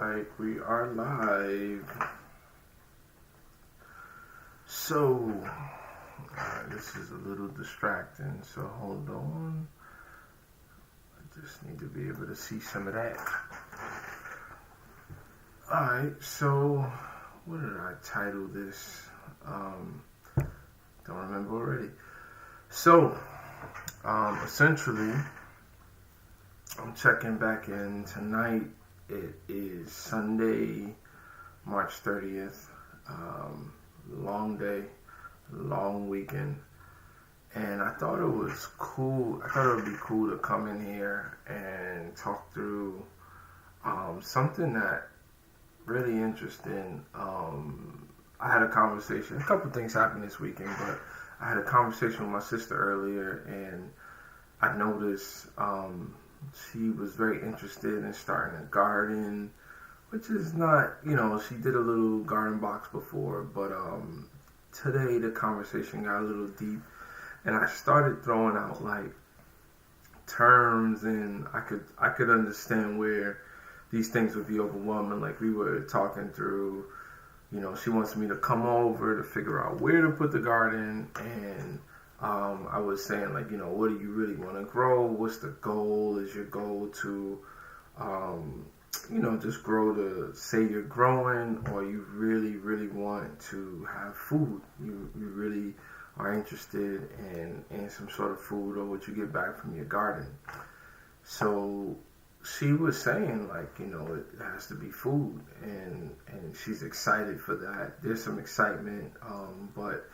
Like we are live. So, this is a little distracting, so hold on. I just need to be able to see some of that. Alright, so what did I title this? Don't remember already. So, essentially, I'm checking back in tonight. It is Sunday, March 30th. Long day, long weekend. And I thought it was cool. I thought it would be cool to come in here and talk through something that really interesting. I had a conversation. A couple things happened this weekend, but I had a conversation with my sister earlier, and I noticed she was very interested in starting a garden, which is not, she did a little garden box before, but today the conversation got a little deep, and I started throwing out like terms, and I could understand where these things would be overwhelming. Like we were talking through, she wants me to come over to figure out where to put the garden, and I was saying like, what do you really want to grow? What's the goal? Is your goal to just grow to say you're growing, or you really, really want to have food. You really are interested in some sort of food or what you get back from your garden. So she was saying like, it has to be food, and she's excited for that. There's some excitement, but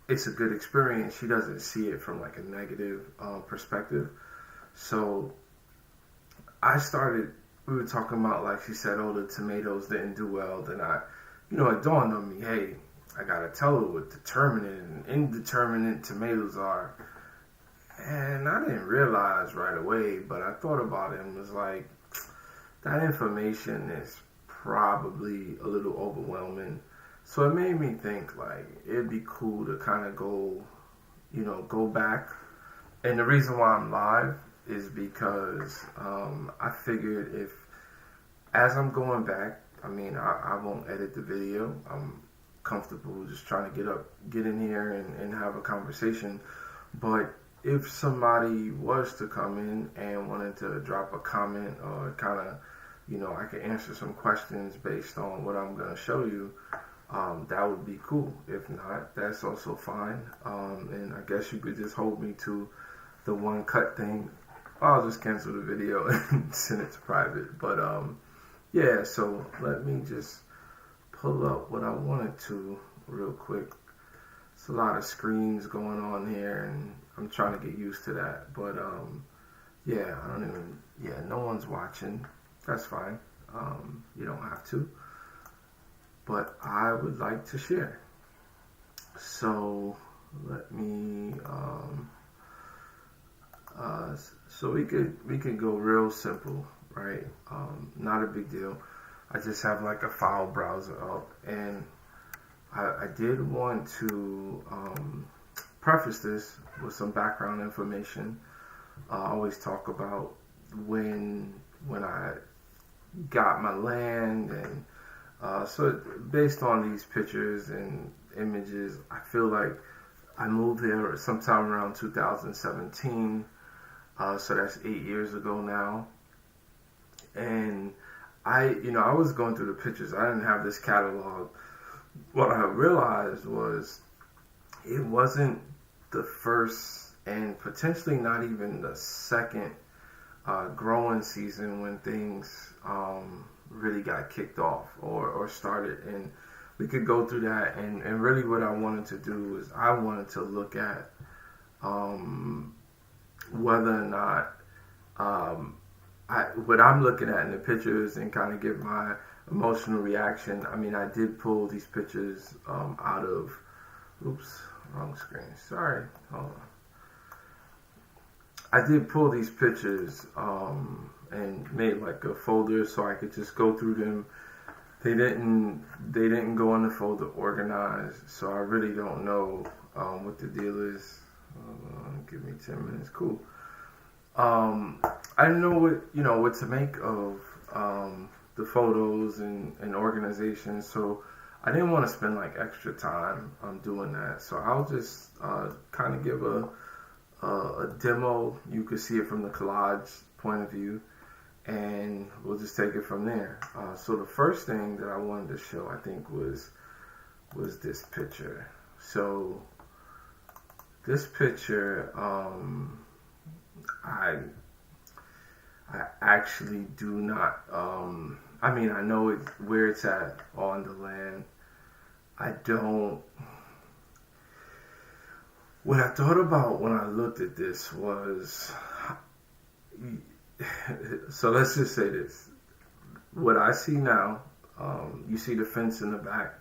it's a good experience. She doesn't see it from like a negative perspective. So we were talking about, like she said, the tomatoes didn't do well. Then it dawned on me, hey, I gotta tell her what determinate and indeterminate tomatoes are. And I didn't realize right away, but I thought about it and was like, that information is probably a little overwhelming. So it made me think like it'd be cool to kind of go back. And the reason why I'm live is because I figured as I'm going back, I won't edit the video. I'm comfortable just trying to get in here and have a conversation. But if somebody was to come in and wanted to drop a comment or kind of, I could answer some questions based on what I'm going to show you, that would be cool. If not, that's also fine. And I guess you could just hold me to the one cut thing. I'll just cancel the video and send it to private. But yeah, so let me just pull up what I wanted to real quick. It's a lot of screens going on here, and I'm trying to get used to that. But no one's watching. That's fine. You don't have to. But I would like to share. So let me so we could go real simple, right? Not a big deal. I just have like a file browser up, and I did want to preface this with some background information. I always talk about when I got my land, and so based on these pictures and images, I feel like I moved there sometime around 2017. So that's 8 years ago now. And I was going through the pictures. I didn't have this catalog. What I realized was it wasn't the first and potentially not even the second growing season when things really got kicked off or started. And we could go through that. And really what I wanted to do is I wanted to look at whether or not what I'm looking at in the pictures and kind of give my emotional reaction. I did pull these pictures out of, wrong screen. Sorry, hold on. I did pull these pictures and made like a folder so I could just go through them. They didn't go in the folder organized, so I really don't know what the deal is. Give me 10 minutes. Cool. I didn't know what to make of the photos and organization. So I didn't want to spend like extra time doing that. So I'll just kind of give a demo. You could see it from the collage point of view, and we'll just take it from there. So the first thing that I wanted to show, I think, was this picture. So this picture, I actually do not. I mean, I know where it's at on the land. I don't. What I thought about when I looked at this was, so let's just say this. What I see now, you see the fence in the back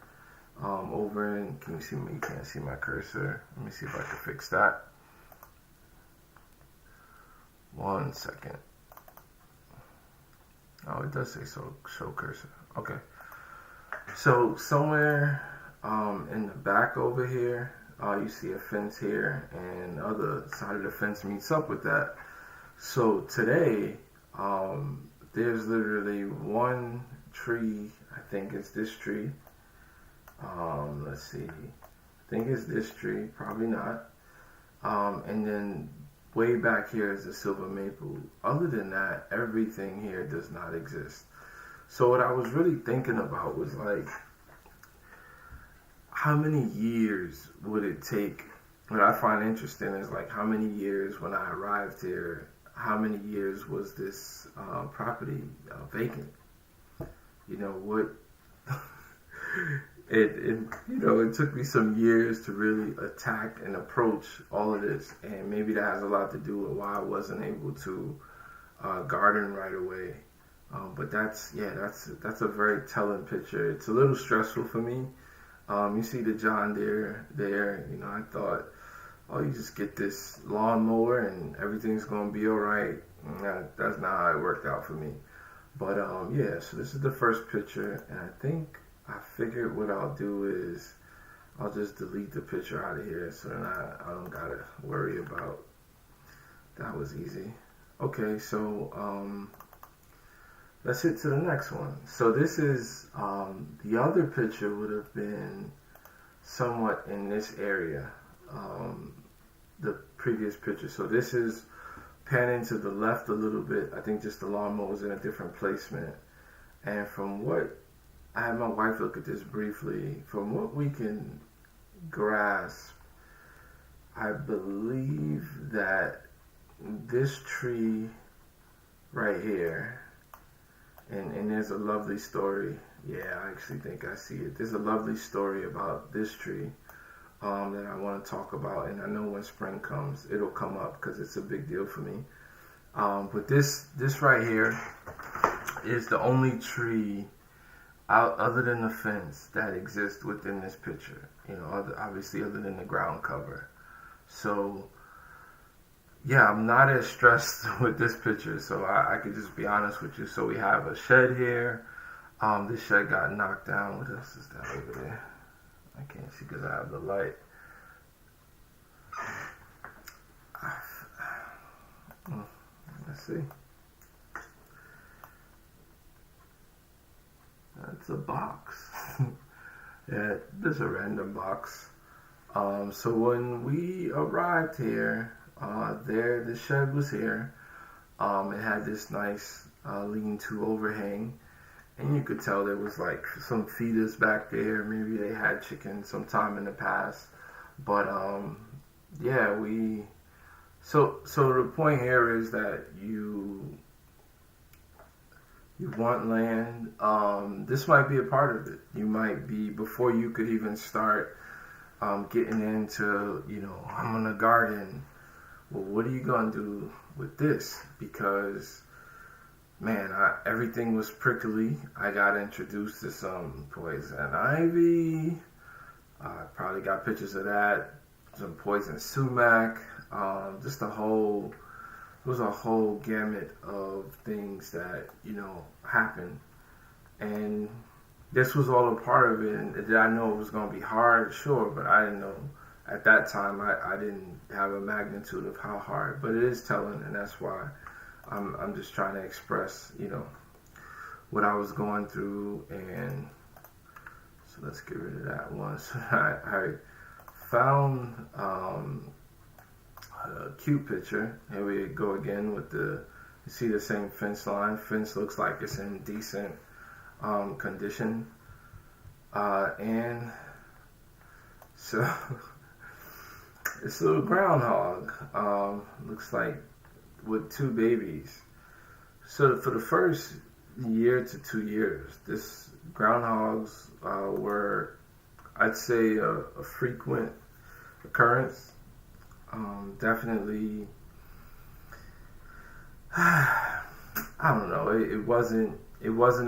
over in, can you see me? You can't see my cursor. Let me see if I can fix that. 1 second. Oh, it does say so, show cursor. Okay. So somewhere in the back over here, you see a fence here, and the other side of the fence meets up with that. So today, there's literally one tree. I think it's this tree. Let's see. I think it's this tree. Probably not. And then way back here is the silver maple. Other than that, everything here does not exist. So what I was really thinking about was like, how many years would it take? What I find interesting is like, how many years when I arrived here, how many years was this property vacant? You know what? It took me some years to really attack and approach all of this, and maybe that has a lot to do with why I wasn't able to garden right away. But that's a very telling picture. It's a little stressful for me. You see the John Deere there. You know, I thought, oh, you just get this lawnmower and everything's gonna be all right. That's not how it worked out for me. But yeah, so this is the first picture, and I think I figured what I'll do is I'll just delete the picture out of here, so then I don't gotta worry about. That was easy. Okay, so let's hit to the next one. So this is the other picture would have been somewhat in this area, the previous picture. So this is panning to the left a little bit. I think just the lawnmower was in a different placement. And from what I had my wife look at this briefly, from what we can grasp, I believe that this tree right here, and there's a lovely story. Yeah, I actually think I see it. There's a lovely story about this tree that I want to talk about, and I know when spring comes, it'll come up because it's a big deal for me. But this right here is the only tree other than the fence that exists within this picture. You know, obviously other than the ground cover. So yeah, I'm not as stressed with this picture, so I could just be honest with you. So we have a shed here. This shed got knocked down. What else is that over there? I can't see because I have the light. Let's see. That's a box. Yeah, there's a random box. So when we arrived here, the shed was here. It had this nice lean-to overhang, and you could tell there was like some feeders back there. Maybe they had chicken sometime in the past. But yeah, so the point here is that you want land. This might be a part of it. You might be, before you could even start getting into, I'm gonna garden. Well, what are you gonna do with this? Because, man, everything was prickly. I got introduced to some poison ivy. I probably got pictures of that. Some poison sumac. Just it was a whole gamut of things that, happened. And this was all a part of it. And did I know it was going to be hard? Sure, but I didn't know. At that time, I didn't have a magnitude of how hard. But it is telling, and that's why I'm just trying to express, what I was going through. And so let's get rid of that one. So I found a cute picture. Here we go again with you see the same fence line. Fence looks like it's in decent condition. And so this little groundhog looks like with 2 babies. So for the first year to 2 years, this groundhogs were, I'd say, a frequent occurrence. Definitely, I don't know. It wasn't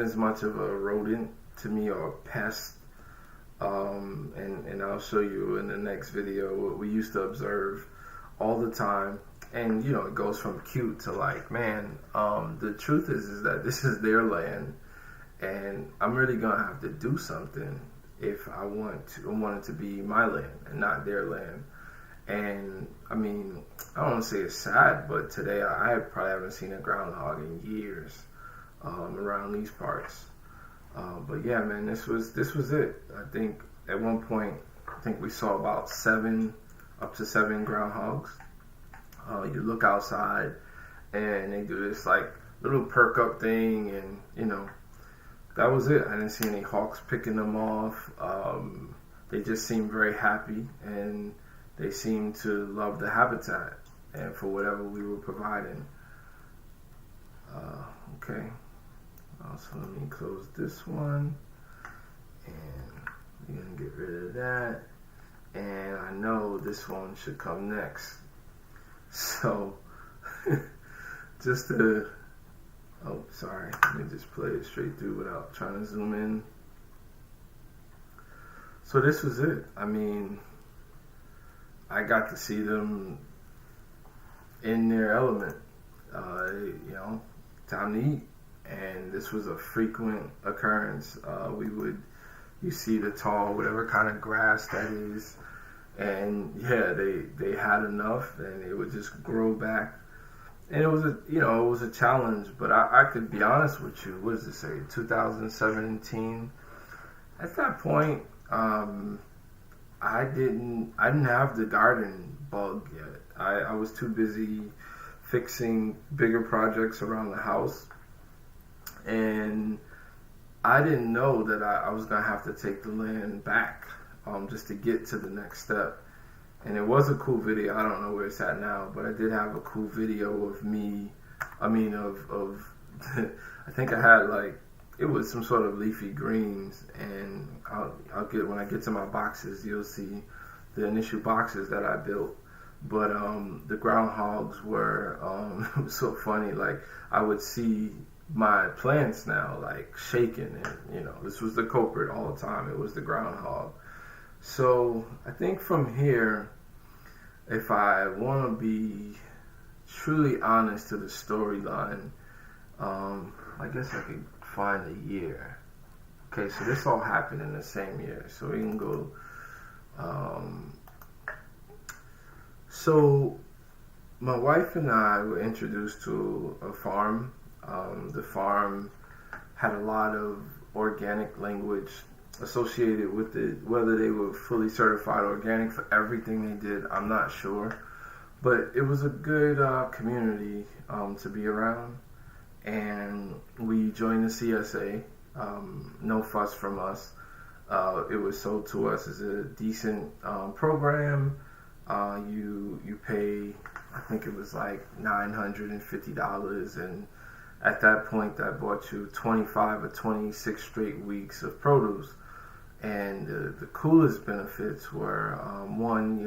as much of a rodent to me or a pest. And I'll show you in the next video what we used to observe all the time. And it goes from cute to like, man, the truth is that this is their land, and I'm really gonna have to do something if I want it to be my land and not their land. And I mean, I don't want to say it's sad, but today I probably haven't seen a groundhog in years around these parts. But yeah, man, this was it. I think at one point, we saw about up to 7 groundhogs. You look outside, and they do this like little perk up thing, and that was it. I didn't see any hawks picking them off. They just seemed very happy, and they seemed to love the habitat and for whatever we were providing. Okay. So let me close this one, and we're gonna get rid of that. And I know this one should come next. So just to, sorry, let me just play it straight through without trying to zoom in. So this was it. I mean, I got to see them in their element. Time to eat. And this was a frequent occurrence. You see the tall, whatever kind of grass that is, and yeah, they had enough, and it would just grow back. And it was a challenge, but I could be honest with you. What does it say? 2017. At that point, I didn't have the garden bug yet. I was too busy fixing bigger projects around the house. And I didn't know that I was going to have to take the land back just to get to the next step. And it was a cool video. I don't know where it's at now, but I did have a cool video of me. I think I had it was some sort of leafy greens. And when I get to my boxes, you'll see the initial boxes that I built. But the groundhogs were, it was so funny. I would see my plants now shaking, and this was the culprit all the time. It was the groundhog. So I think from here, if I want to be truly honest to the storyline, I guess I could find a year. Okay, so this all happened in the same year, so we can go. So my wife and I were introduced to a farm. The farm had a lot of organic language associated with it. Whether they were fully certified organic for everything they did, I'm not sure. But it was a good community to be around. And we joined the CSA. No fuss from us. It was sold to us as a decent program. You pay, I think it was like $950, and at that point, that bought you 25 or 26 straight weeks of produce. And the coolest benefits were, one,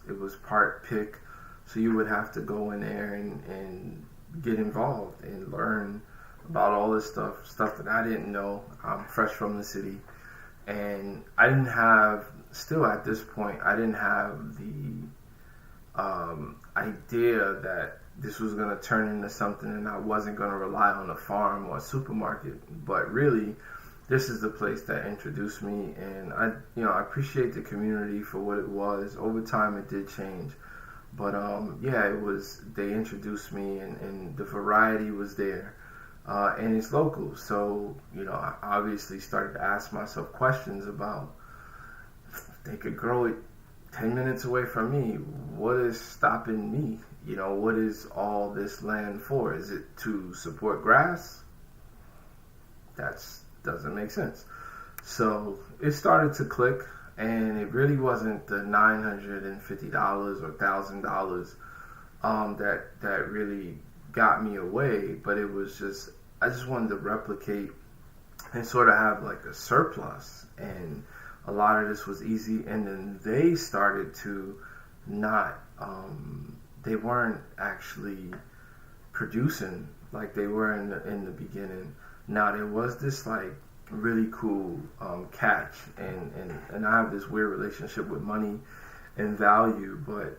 it was part pick, so you would have to go in there and get involved and learn about all this stuff that I didn't know. I'm fresh from the city, and I didn't have, still at this point, I didn't have the idea that this was going to turn into something and I wasn't going to rely on a farm or a supermarket. But really, this is the place that introduced me, and I appreciate the community for what it was. Over time, it did change, but they introduced me, and the variety was there. and it's local. So, I obviously started to ask myself questions about if they could grow it 10 minutes away from me. What is stopping me? What is all this land for? Is it to support grass? That doesn't make sense. So it started to click, and it really wasn't the $950 or $1,000 that really got me away, but it was just, I just wanted to replicate and sort of have like a surplus, and a lot of this was easy. And then they started to not, they weren't actually producing like they were in the beginning. Now there was this like really cool catch, and I have this weird relationship with money and value, but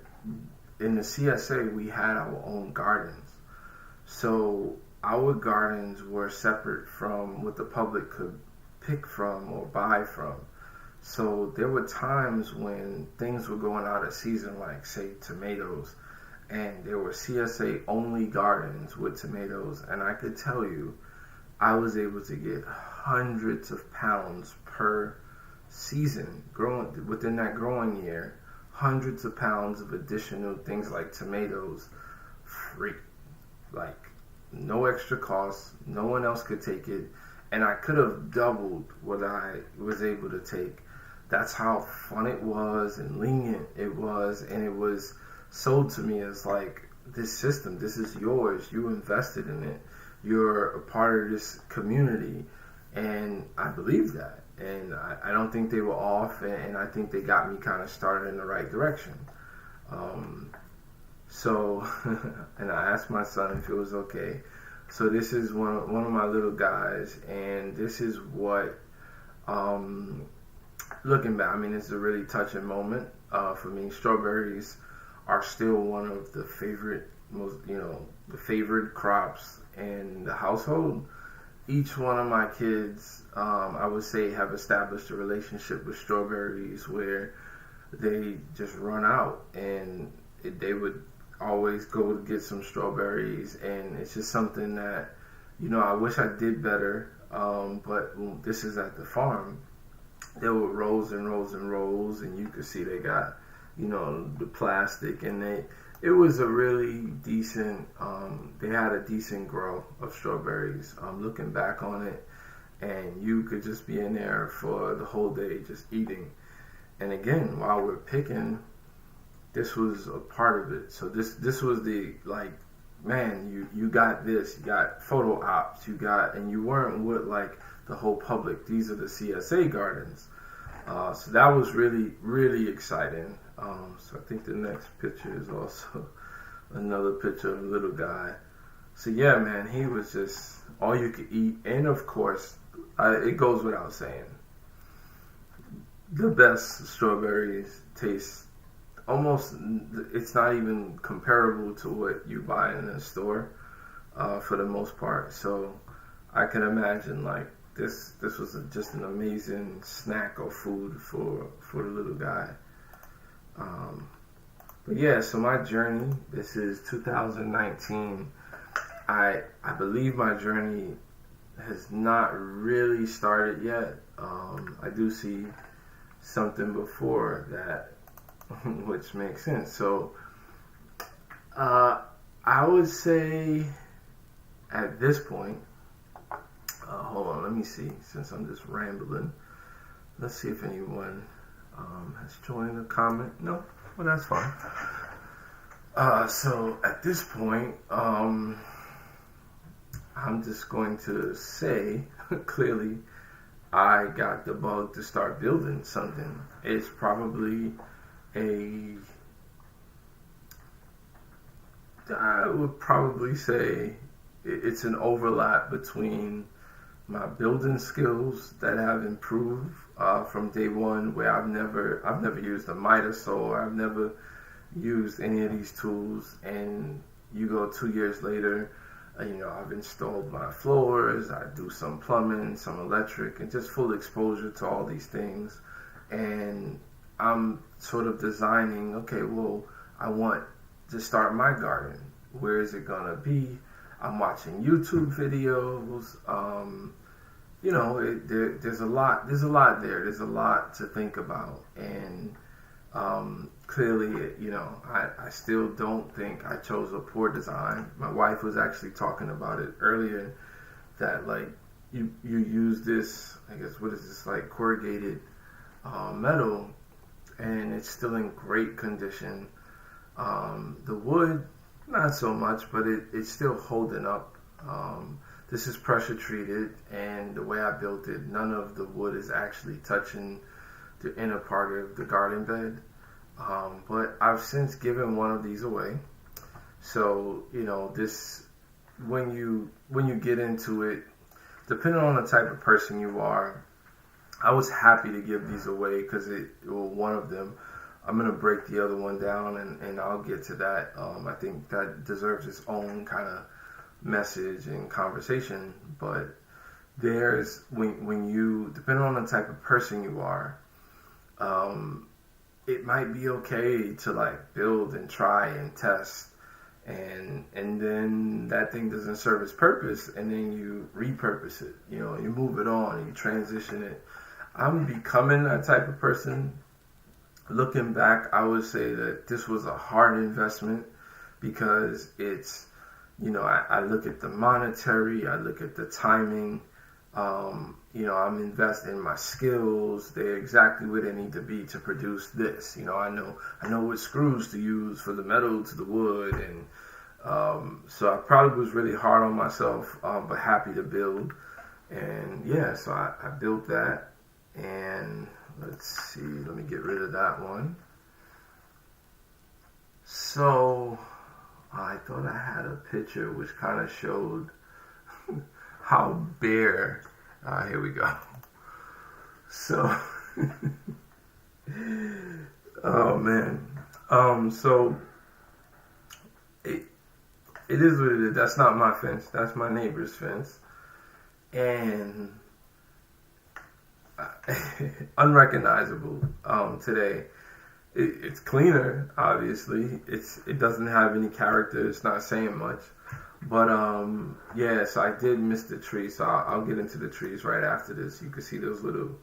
in the CSA we had our own gardens. So our gardens were separate from what the public could pick from or buy from. So there were times when things were going out of season, like say tomatoes, and there were CSA only gardens with tomatoes, and I could tell you I was able to get hundreds of pounds per season growing within that growing year, hundreds of pounds of additional things like tomatoes free, like no extra cost, no one else could take it, and I could have doubled what I was able to take. That's how fun it was and lenient it was, and it was sold to me as like, this system, this is yours, you invested in it, you're a part of this community. And I believe that, and I don't think they were off, and I think they got me kind of started in the right direction. So and I asked my son if it was okay. So this is one of my little guys, and this is what, looking back, I mean, it's a really touching moment for me. Strawberries are still one of the favorite, the favorite crops in the household. Each one of my kids, I would say, have established a relationship with strawberries where they just run out, and they would always go to get some strawberries, and it's just something that, I wish I did better, but this is at the farm. There were rows and rows and rows, and you could see they got, the plastic, and it was a really decent, they had a decent grow of strawberries. Looking back on it, and you could just be in there for the whole day just eating. And again, while we're picking, this was a part of it. So this was the, like, man, you got this, you got photo ops, and you weren't with like the whole public. These are the CSA gardens. So that was really, really exciting. So I think the next picture is also another picture of a little guy. So yeah, man, he was just all you could eat. And of course, it goes without saying, the best strawberries taste almost, it's not even comparable to what you buy in a store for the most part. So I can imagine like this was just an amazing snack or food for the little guy. But yeah, so my journey, this is 2019. I believe my journey has not really started yet. I do see something before that, which makes sense. So I would say at this point, hold on, let me see, since I'm just rambling. Let's see if anyone has joined a comment. No? Well, that's fine. So at this point, I'm just going to say clearly, I got the bug to start building something. It's probably I would probably say it's an overlap between my building skills that have improved from day one, where I've never used a miter saw, I've never used any of these tools, and you go 2 years later, I've installed my floors, I do some plumbing, some electric, and just full exposure to all these things. And I'm sort of designing, okay, well, I want to start my garden. Where is it gonna be? I'm watching YouTube videos. There's a lot. There's a lot there. There's a lot to think about, and clearly, I still don't think I chose a poor design. My wife was actually talking about it earlier, that like you use this, I guess, what is this, like corrugated metal, and it's still in great condition. The wood, not so much, but it's still holding up. This is pressure treated, and the way I built it, none of the wood is actually touching the inner part of the garden bed. But I've since given one of these away. So, this, when you get into it, depending on the type of person you are, I was happy to give these away because one of them, I'm going to break the other one down, and I'll get to that. I think that deserves its own kind of message and conversation. But there's, when you, depending on the type of person you are, it might be okay to like build and try and test, and then that thing doesn't serve its purpose, and then you repurpose it. You move it on, you transition it. I'm becoming that type of person. Looking back, I would say that this was a hard investment because it's, I look at the monetary, I look at the timing. I'm investing in my skills. They're exactly where they need to be to produce this. I know what screws to use for the metal to the wood, and so I probably was really hard on myself, but happy to build. And yeah, so I built that, and let's see, let me get rid of that one. So I thought I had a picture which kind of showed how bare. Here we go. So, oh man. So it is what it is. That's not my fence. That's my neighbor's fence, and unrecognizable today. It's cleaner, obviously. It doesn't have any character. It's not saying much. But yeah, so I did miss the tree. So I'll get into the trees right after this. You can see those little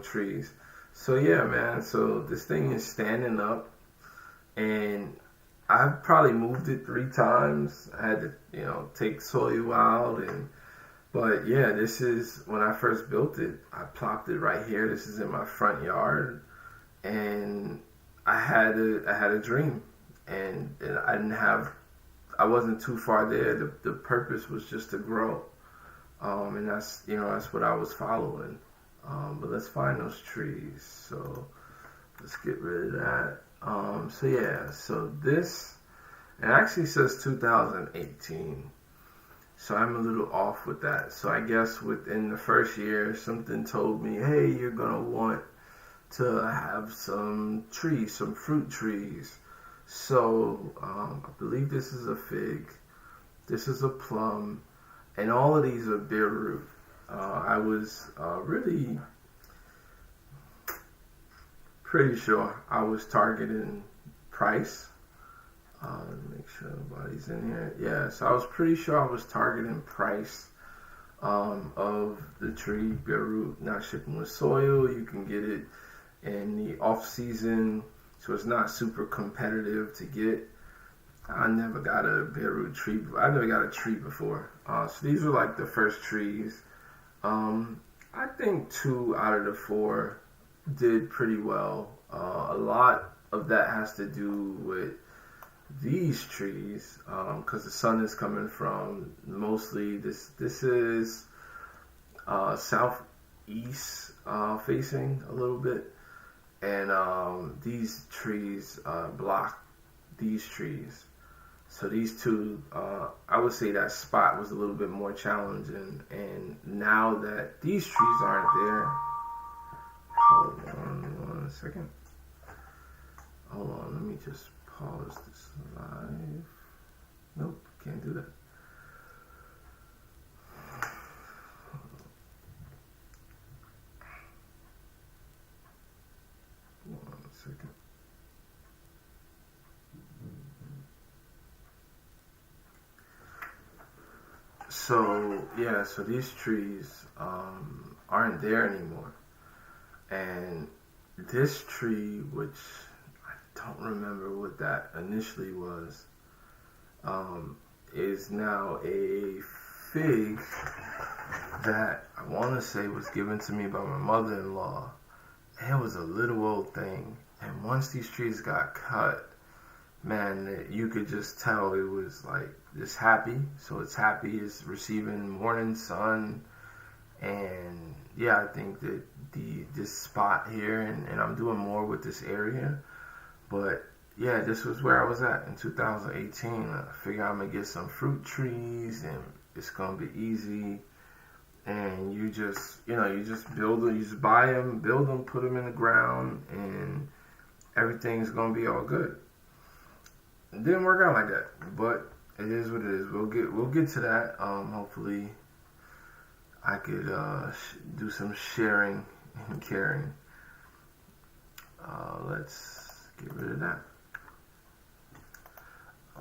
trees. So yeah, man. So this thing is standing up, and I've probably moved it 3 times. I had to, take soil out, but yeah, this is when I first built it. I plopped it right here. This is in my front yard, and I had a dream, and I wasn't too far there. The purpose was just to grow, and that's what I was following. But let's find those trees. So let's get rid of that. So yeah, so this, it actually says 2018. So I'm a little off with that. So I guess within the first year, something told me, hey, you're gonna want to have some trees, some fruit trees. So I believe this is a fig, this is a plum, and all of these are bare root. I was really pretty sure I was targeting price. Make sure nobody's in here. Yeah, so I was pretty sure I was targeting price of the tree, bare root, not shipping with soil. You can get it in the off season, so it's not super competitive to get. I never got a bare root tree. I never got a tree before. So these were like the first trees. I think 2 out of the 4 did pretty well. A lot of that has to do with these trees, because the sun is coming from mostly this is southeast facing a little bit, and these trees block these trees. So these 2, I would say that spot was a little bit more challenging, and now that these trees aren't there, hold on 1 second. Hold on, let me just pause this live. Nope, can't do that. One second. So yeah, so these trees aren't there anymore, and this tree, which I don't remember what that initially was, um, is now a fig that I want to say was given to me by my mother-in-law. It was a little old thing, and once these trees got cut, man, you could just tell it was like just happy. So it's happy, it's receiving morning sun, and yeah, I think that this spot here, and I'm doing more with this area, but yeah, this was where I was at in 2018. I figured I'm gonna get some fruit trees, and it's gonna be easy. And you just, you just build them, you just buy them, build them, put them in the ground, and everything's gonna be all good. It didn't work out like that, but it is what it is. We'll get to that. Hopefully, I could do some sharing and caring. Let's get rid of that.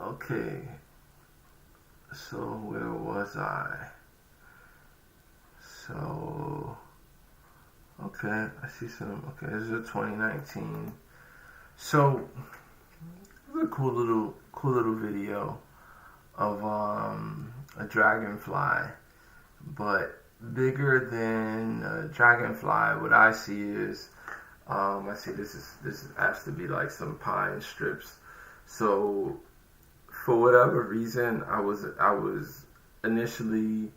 Okay. So where was I? So okay, I see some. Okay, this is a 2019. So it was a cool little video of a dragonfly, but bigger than a dragonfly. What I see is I see this has to be like some pine strips. So for whatever reason, I was initially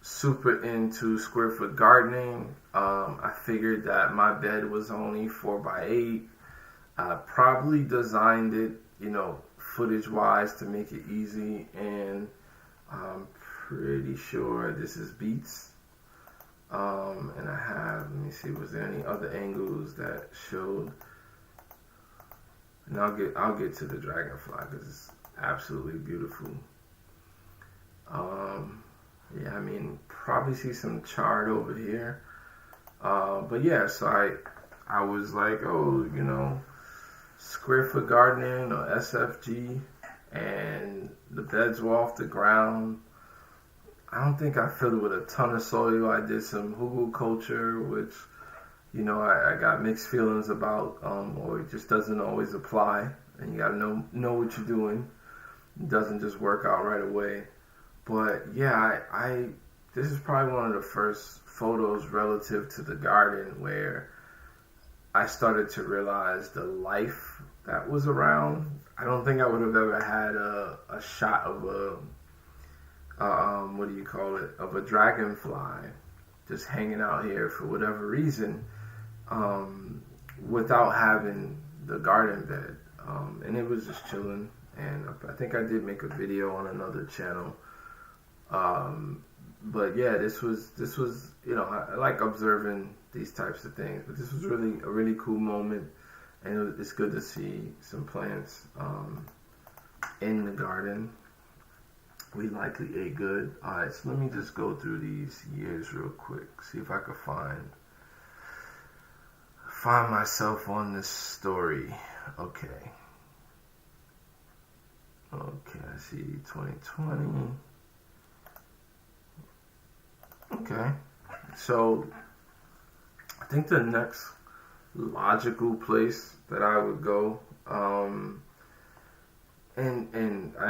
super into square foot gardening. I figured that my bed was only 4x8. I probably designed it, footage wise to make it easy, and I'm pretty sure this is beets. And I have, let me see, was there any other angles that showed? And I'll get to the dragonfly because it's absolutely beautiful. Yeah, I mean, probably see some chard over here. But yeah, so I was like, oh, square foot gardening or SFG, and the beds were off the ground. I don't think I filled it with a ton of soil. I did some hugelkultur, which, I got mixed feelings about, or it just doesn't always apply, and you gotta know what you're doing. It doesn't just work out right away. But yeah, I this is probably one of the first photos relative to the garden where I started to realize the life that was around. I don't think I would have ever had a shot of what do you call it, of a dragonfly just hanging out here for whatever reason, without having the garden bed. And it was just chilling. And I think I did make a video on another channel. But yeah, this was I like observing these types of things. But this was really a really cool moment, and it's good to see some plants in the garden. We likely ate good. All right, so let me just go through these years real quick. See if I could find myself on this story. Okay, I see 2020. Okay, so I think the next logical place that I would go, and I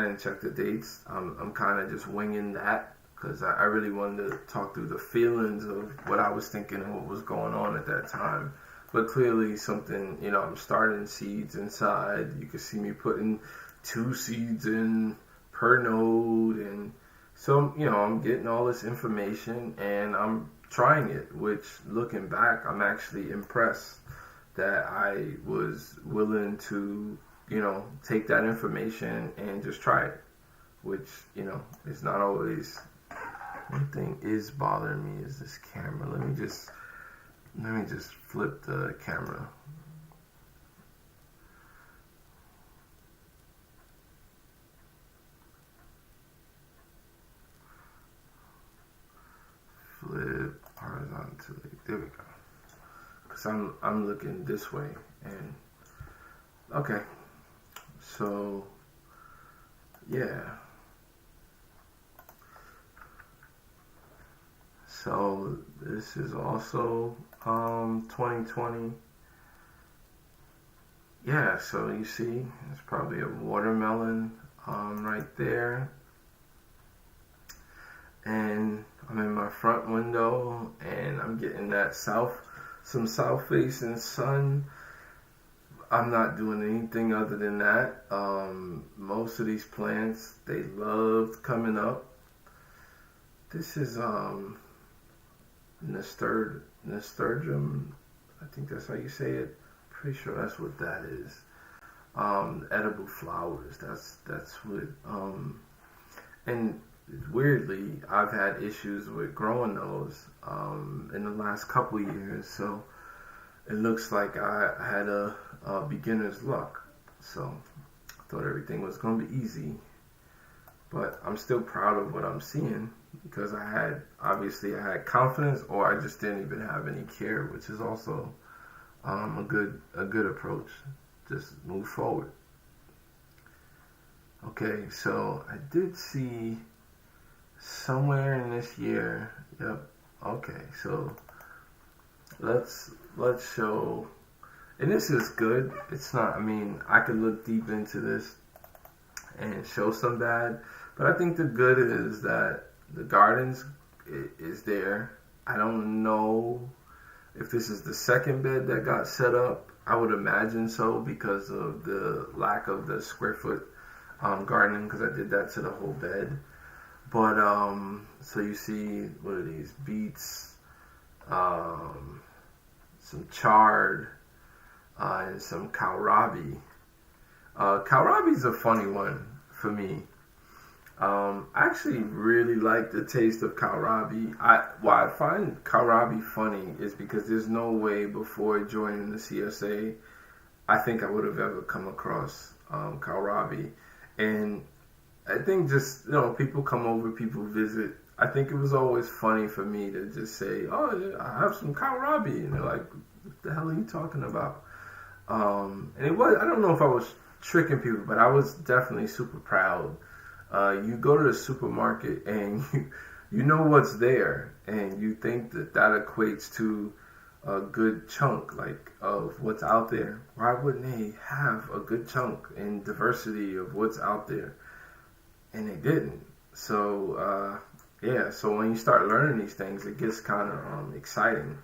didn't check the dates. I'm kind of just winging that because I really wanted to talk through the feelings of what I was thinking and what was going on at that time. But clearly something, I'm starting seeds inside. You can see me putting 2 seeds in per node, and so, I'm getting all this information and I'm trying it, which looking back, I'm actually impressed that I was willing to, take that information and just try it, which, is not always. One thing is bothering me is this camera. Let me just flip the camera. Flip horizontally. There we go. Cause I'm looking this way, and okay. So yeah. So this is also 2020. Yeah, so you see, it's probably a watermelon right there. And I'm in my front window and I'm getting some south facing sun. I'm not doing anything other than that. Most of these plants, they loved coming up. This is nasturtium. I think that's how you say it. Pretty sure that's what that is. Edible flowers. That's what. And weirdly, I've had issues with growing those in the last couple years. So it looks like I had a beginner's luck. So I thought everything was gonna be easy, but I'm still proud of what I'm seeing because I had confidence, or I just didn't even have any care, which is also a good approach. Just move forward. Okay, so I did see somewhere in this year. Yep. Okay, so let's show. And this is good. It's not. I mean, I could look deep into this and show some bad, but I think the good is that the gardens is there. I don't know if this is the second bed that got set up. I would imagine so because of the lack of the square foot gardening, because I did that to the whole bed. But so you see, what are these? Beets, some chard, and some kohlrabi. Kohlrabi's a funny one for me. I actually really like the taste of kohlrabi. Why I find kohlrabi funny is because there's no way before joining the CSA I think I would have ever come across kohlrabi. And I think just, people come over, people visit. I think it was always funny for me to just say, oh, yeah, I have some kohlrabi. And they're like, what the hell are you talking about? And it was, I don't know if I was tricking people, but I was definitely super proud. You go to the supermarket and you know what's there, and you think that equates to a good chunk of what's out there. Why wouldn't they have a good chunk and diversity of what's out there? And they didn't. So so when you start learning these things, it gets kind of exciting.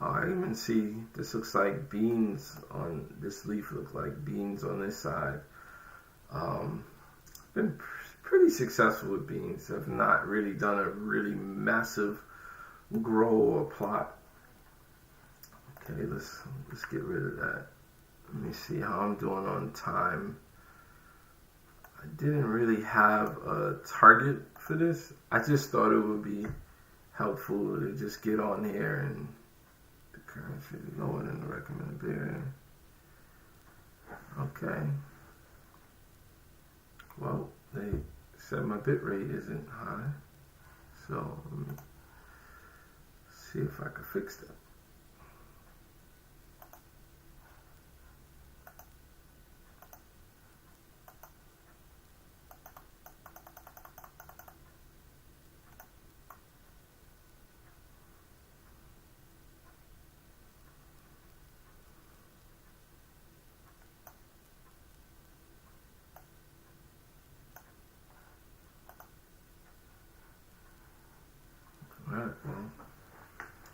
I even see this looks like beans on this leaf. Looks like beans on this side. Been pretty successful with beans. I've not really done a really massive grow or plot. Okay, let's get rid of that. Let me see how I'm doing on time. I didn't really have a target for this. I just thought it would be helpful to just get on here, and the current should be lower than the recommended area. Okay. Well, they said my bit rate isn't high, so let me see if I can fix that. Alright, well,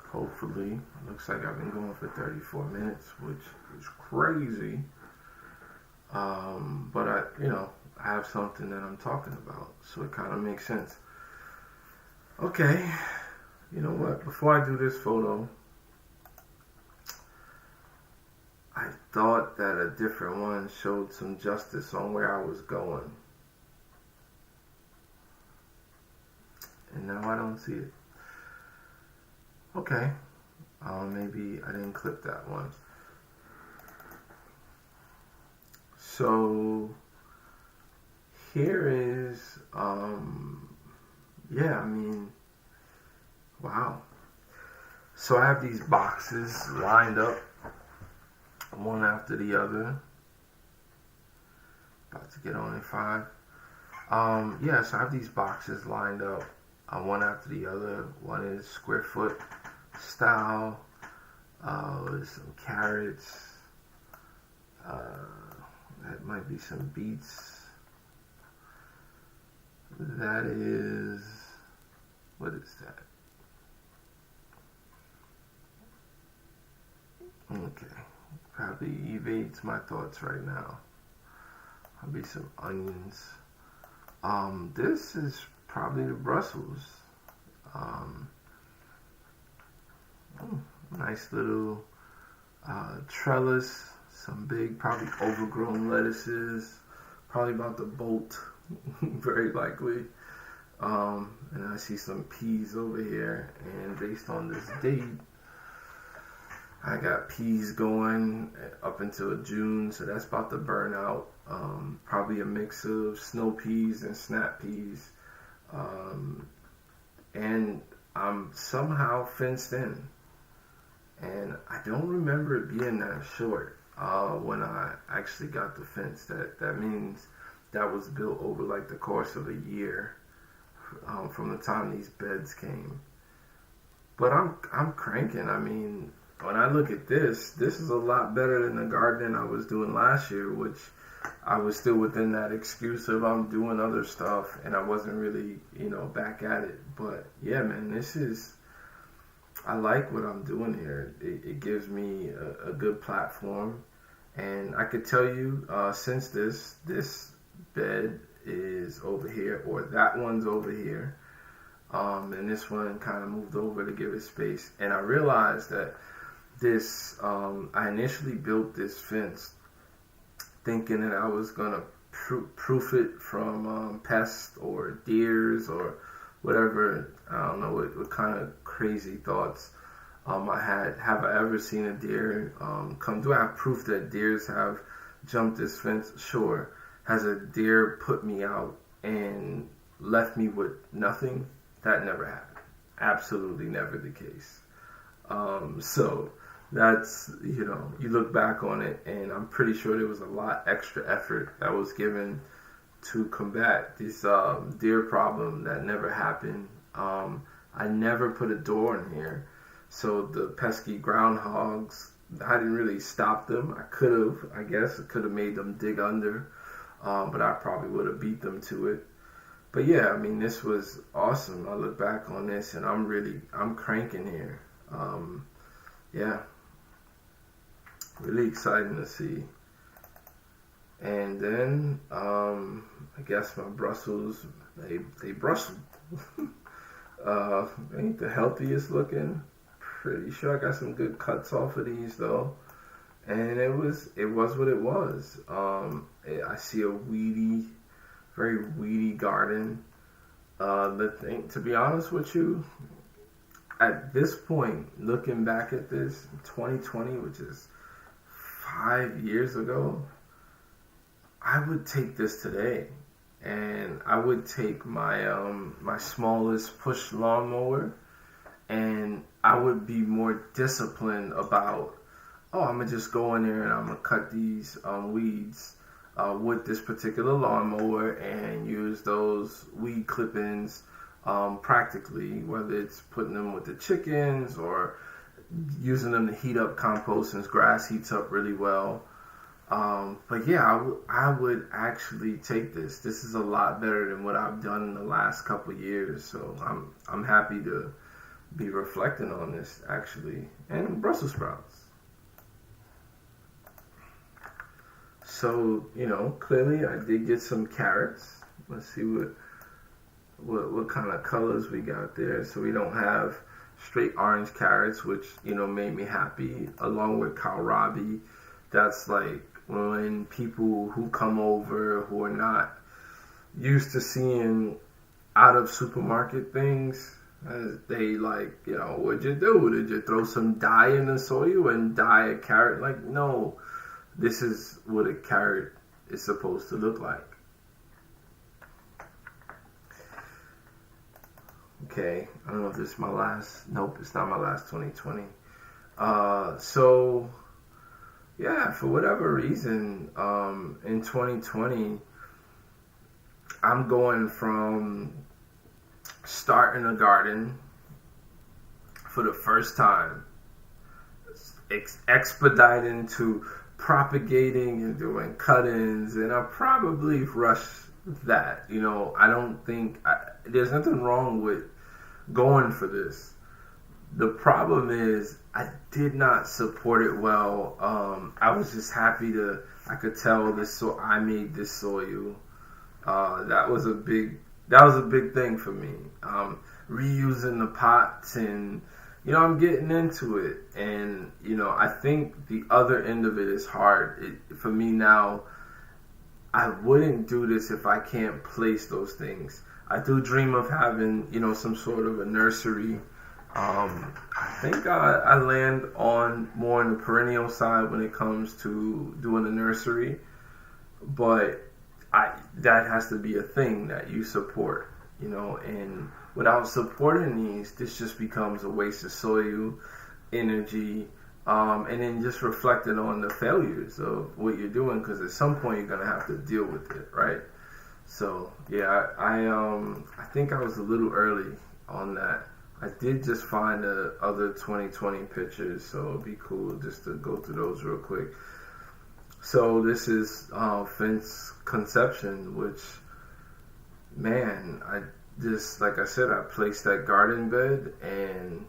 hopefully, looks like I've been going for 34 minutes, which is crazy. But I have something that I'm talking about, so it kind of makes sense. Okay, you know what? Before I do this photo, I thought that a different one showed some justice on where I was going. And now I don't see it. Okay, maybe I didn't clip that one. So here is, wow. So I have these boxes lined up, one after the other. About to get on in 5. So I have these boxes lined up. one after the other. One is square foot style with some carrots. That might be some beets. That is, what is that? Okay, probably evades my thoughts right now. Probably some onions. This is probably the Brussels. Nice little trellis. Some big, probably overgrown lettuces. Probably about to bolt, very likely. And I see some peas over here. And based on this date, I got peas going up until June, so that's about to burn out. Probably a mix of snow peas and snap peas. And I'm somehow fenced in. And I don't remember it being that short when I actually got the fence. That means that was built over like the course of a year from the time these beds came. But I'm cranking. I mean, when I look at this is a lot better than the gardening I was doing last year, which I was still within that excuse of I'm doing other stuff and I wasn't really, back at it. But yeah, man, I like what I'm doing here. It gives me a good platform. And I could tell you, since this bed is over here, or that one's over here, and this one kind of moved over to give it space. And I realized that I initially built this fence thinking that I was going to proof it from pests or deers or whatever. I don't know what kind of crazy thoughts I had. Have I ever seen a deer come? Do I have proof that deers have jumped this fence? Sure. Has a deer put me out and left me with nothing? That never happened. Absolutely never the case. So that's, you look back on it, and I'm pretty sure there was a lot extra effort that was given to combat this deer problem that never happened. I never put a door in here, so the pesky groundhogs, I didn't really stop them. I could have, I guess, could have made them dig under, but I probably would have beat them to it. But yeah, I mean, this was awesome. I look back on this, and I'm cranking here. Yeah, really exciting to see. And then, I guess my Brussels, they Brussels. Ain't the healthiest looking. Pretty sure I got some good cuts off of these though. And it was what it was. I see a very weedy garden. To be honest with you, at this point, looking back at this, 2020, which is 5 years ago, I would take this today, and I would take my my smallest push lawnmower, and I would be more disciplined about, I'm gonna just go in there and I'm gonna cut these weeds with this particular lawnmower and use those weed clippings practically, whether it's putting them with the chickens or using them to heat up compost since grass heats up really well. But yeah, I would actually take this. This is a lot better than what I've done in the last couple of years. So I'm happy to be reflecting on this actually. And Brussels sprouts. So, clearly I did get some carrots. Let's see what kind of colors we got there. So we don't have straight orange carrots, which, made me happy, along with kohlrabi. That's like when people who come over who are not used to seeing out of supermarket things, they like, what'd you do? Did you throw some dye in the soil and dye a carrot? Like, no, this is what a carrot is supposed to look like. Okay, I don't know if this is my last. Nope, it's not my last 2020. So yeah, for whatever reason, in 2020, I'm going from starting a garden for the first time, expediting to propagating and doing cut-ins, and I probably rushed that. I don't think there's nothing wrong with going for this. The problem is I did not support it well. I was just happy I could tell this. So I made this soil. That was a big thing for me. Reusing the pots, and I'm getting into it, and I think the other end of it is hard. For me now, I wouldn't do this if I can't place those things. I do dream of having some sort of a nursery. I think I land on more on the perennial side when it comes to doing a nursery, but that has to be a thing that you support, and without supporting these, this just becomes a waste of soil, energy, and then just reflecting on the failures of what you're doing, because at some point you're gonna have to deal with it, right? So yeah, I think I was a little early on that. I did just find the other 2020 pictures, so it'd be cool just to go through those real quick. So this is Fence Conception, which, man, I just, like I said, I placed that garden bed and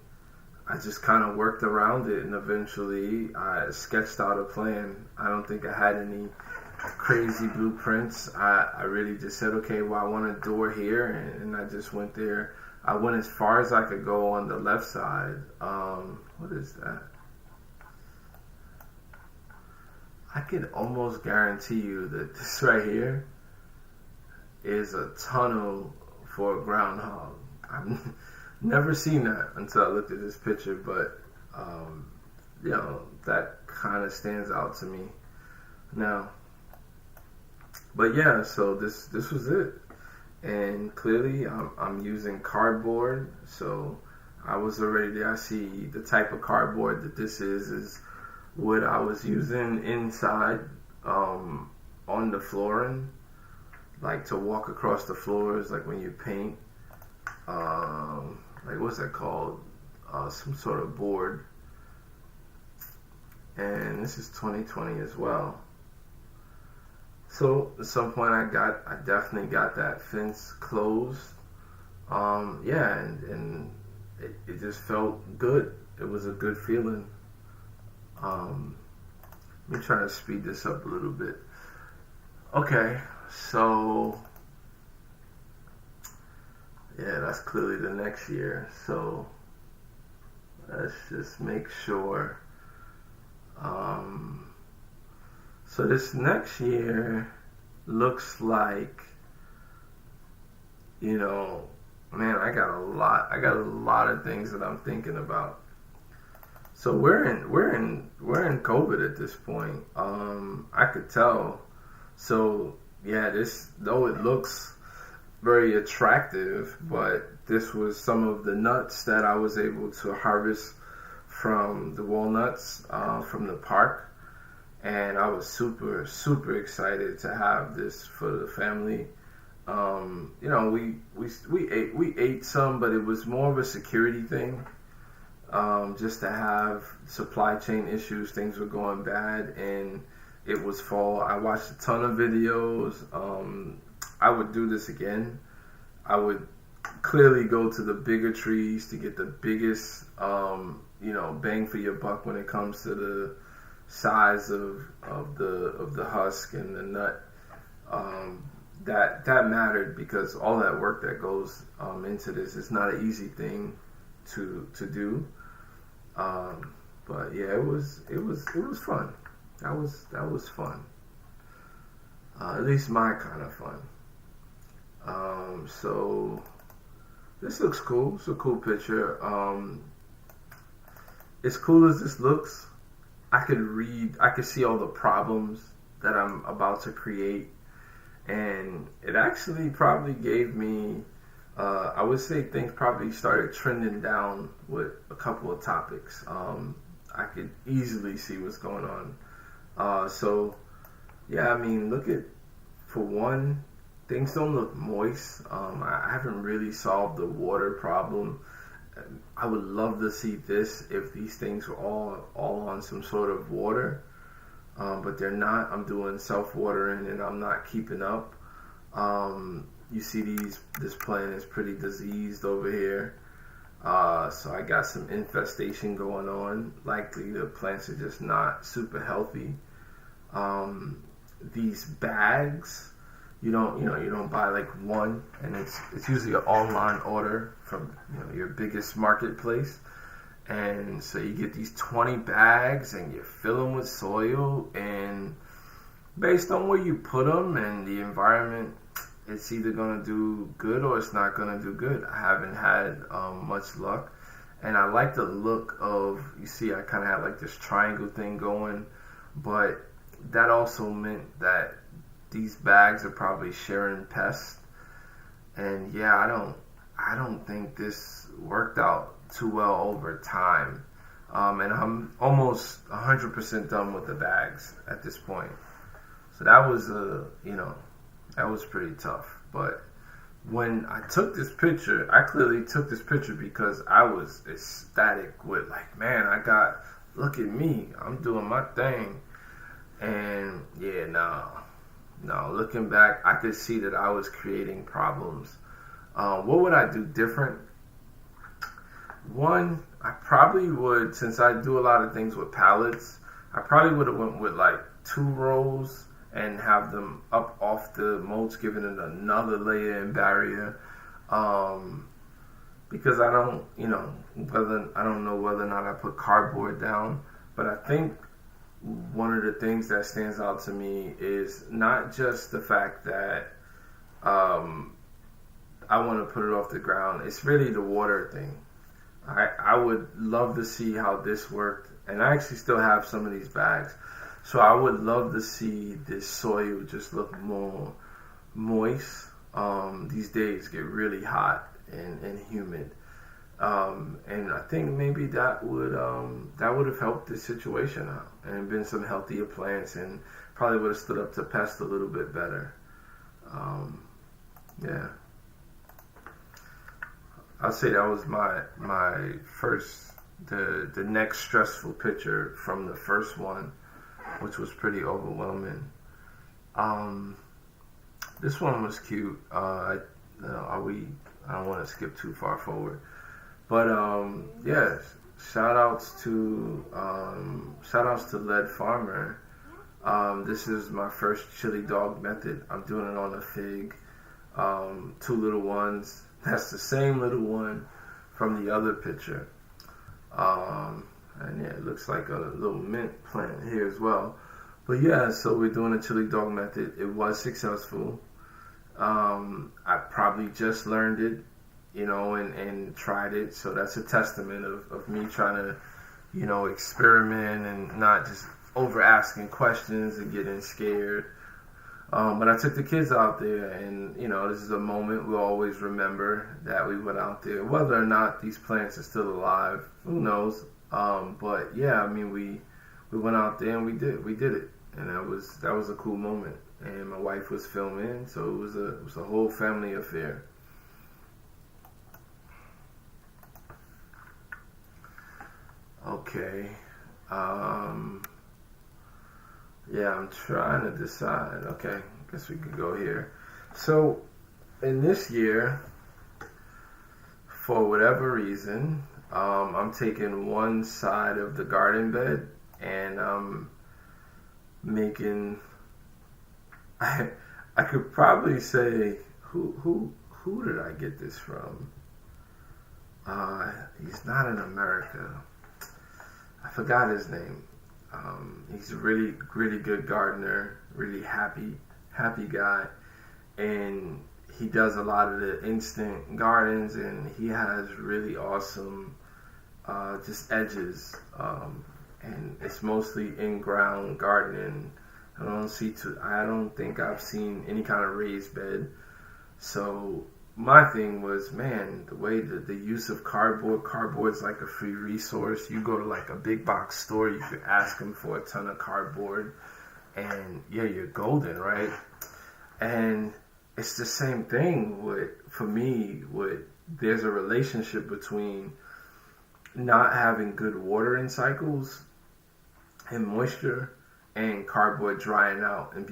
I just kind of worked around it, and eventually I sketched out a plan. I don't think I had any crazy blueprints. I really just said, okay, well, I want a door here, and I just went there. I went as far as I could go on the left side. What is that? I can almost guarantee you that this right here is a tunnel for a groundhog. I've never seen that until I looked at this picture, but that kind of stands out to me now. But yeah, so this was it. And clearly I'm using cardboard, so I was already there. I see the type of cardboard that this is what I was using inside on the flooring, like to walk across the floors, like when you paint, like what's that called, some sort of board. And this is 2020 as well. So at some point I definitely got that fence closed. And it just felt good. It was a good feeling. Let me try to speed this up a little bit. Okay, so yeah, that's clearly the next year. So let's just make sure. So this next year looks like, man, I got a lot of things that I'm thinking about. So we're in COVID at this point. I could tell. So yeah, though it looks very attractive, but this was some of the nuts that I was able to harvest from the walnuts from the park. And I was super, super excited to have this for the family. We ate some, but it was more of a security thing. Just to have supply chain issues, things were going bad, and it was fall. I watched a ton of videos. I would do this again. I would clearly go to the bigger trees to get the biggest, bang for your buck when it comes to the size of the husk and the nut. That mattered, because all that work that goes into this is not an easy thing to do. But yeah, it was fun. That was fun. At least my kind of fun. So this looks cool. It's a cool picture. As cool as this looks, I could see all the problems that I'm about to create, and it actually probably gave me, I would say things probably started trending down with a couple of topics. I could easily see what's going on. So yeah, I mean, for one, things don't look moist. I haven't really solved the water problem. I would love to see this if these things were all on some sort of water, but they're not. I'm doing self-watering and I'm not keeping up. You see this plant is pretty diseased over here. So I got some infestation going on. Likely the plants are just not super healthy. These bags, you don't buy like one, and it's usually an online order from your biggest marketplace. And so you get these 20 bags and you fill them with soil, and based on where you put them and the environment, it's either going to do good or it's not going to do good. I haven't had much luck. And I like the look of, you see, I kind of had like this triangle thing going, but that also meant that these bags are probably sharing pests. And yeah, I don't think this worked out too well over time. And I'm almost 100% done with the bags at this point. So that was that was pretty tough. But when I took this picture, I clearly took this picture because I was ecstatic with like, man, look at me, I'm doing my thing. And yeah, no, looking back, I could see that I was creating problems. What would I do different? One, I probably would, since I do a lot of things with pallets, I probably would have went with like 2 rows and have them up off the mulch, giving it another layer and barrier. Because I don't know whether or not I put cardboard down, but I think one of the things that stands out to me is not just the fact that I want to put it off the ground. It's really the water thing. I would love to see how this worked, and I actually still have some of these bags. So I would love to see this soil just look more moist. These days get really hot and humid. And I think maybe that would have helped this situation out and been some healthier plants, and probably would have stood up to pests a little bit better. Yeah. I'll say that was my first, the next stressful picture from the first one, which was pretty overwhelming. This one was cute. I don't want to skip too far forward, but yeah. Shout outs to Lead Farmer. This is my first chili dog method. I'm doing it on a fig. 2 little ones. That's the same little one from the other picture. And yeah, it looks like a little mint plant here as well. But yeah, so we're doing a chili dog method. It was successful. I probably just learned it, and tried it. So that's a testament of me trying to, experiment and not just over asking questions and getting scared. But I took the kids out there, and this is a moment we'll always remember, that we went out there. Whether or not these plants are still alive, who knows? But yeah, I mean, we went out there and we did it, and that was a cool moment. And my wife was filming, so it was a whole family affair. Okay. Yeah, I'm trying to decide. Okay, guess we could go here. So, in this year, for whatever reason, I'm taking one side of the garden bed and I'm making. I could probably say who did I get this from? He's not in America. I forgot his name. He's a really, really good gardener, really happy guy, and he does a lot of the instant gardens, and he has really awesome just edges, and it's mostly in-ground gardening. I don't think I've seen any kind of raised bed. So my thing was, man, the way that the use of cardboard's like a free resource. You go to like a big box store, you could ask them for a ton of cardboard, and yeah, you're golden, right? And it's the same thing for me, there's a relationship between not having good watering cycles and moisture and cardboard drying out and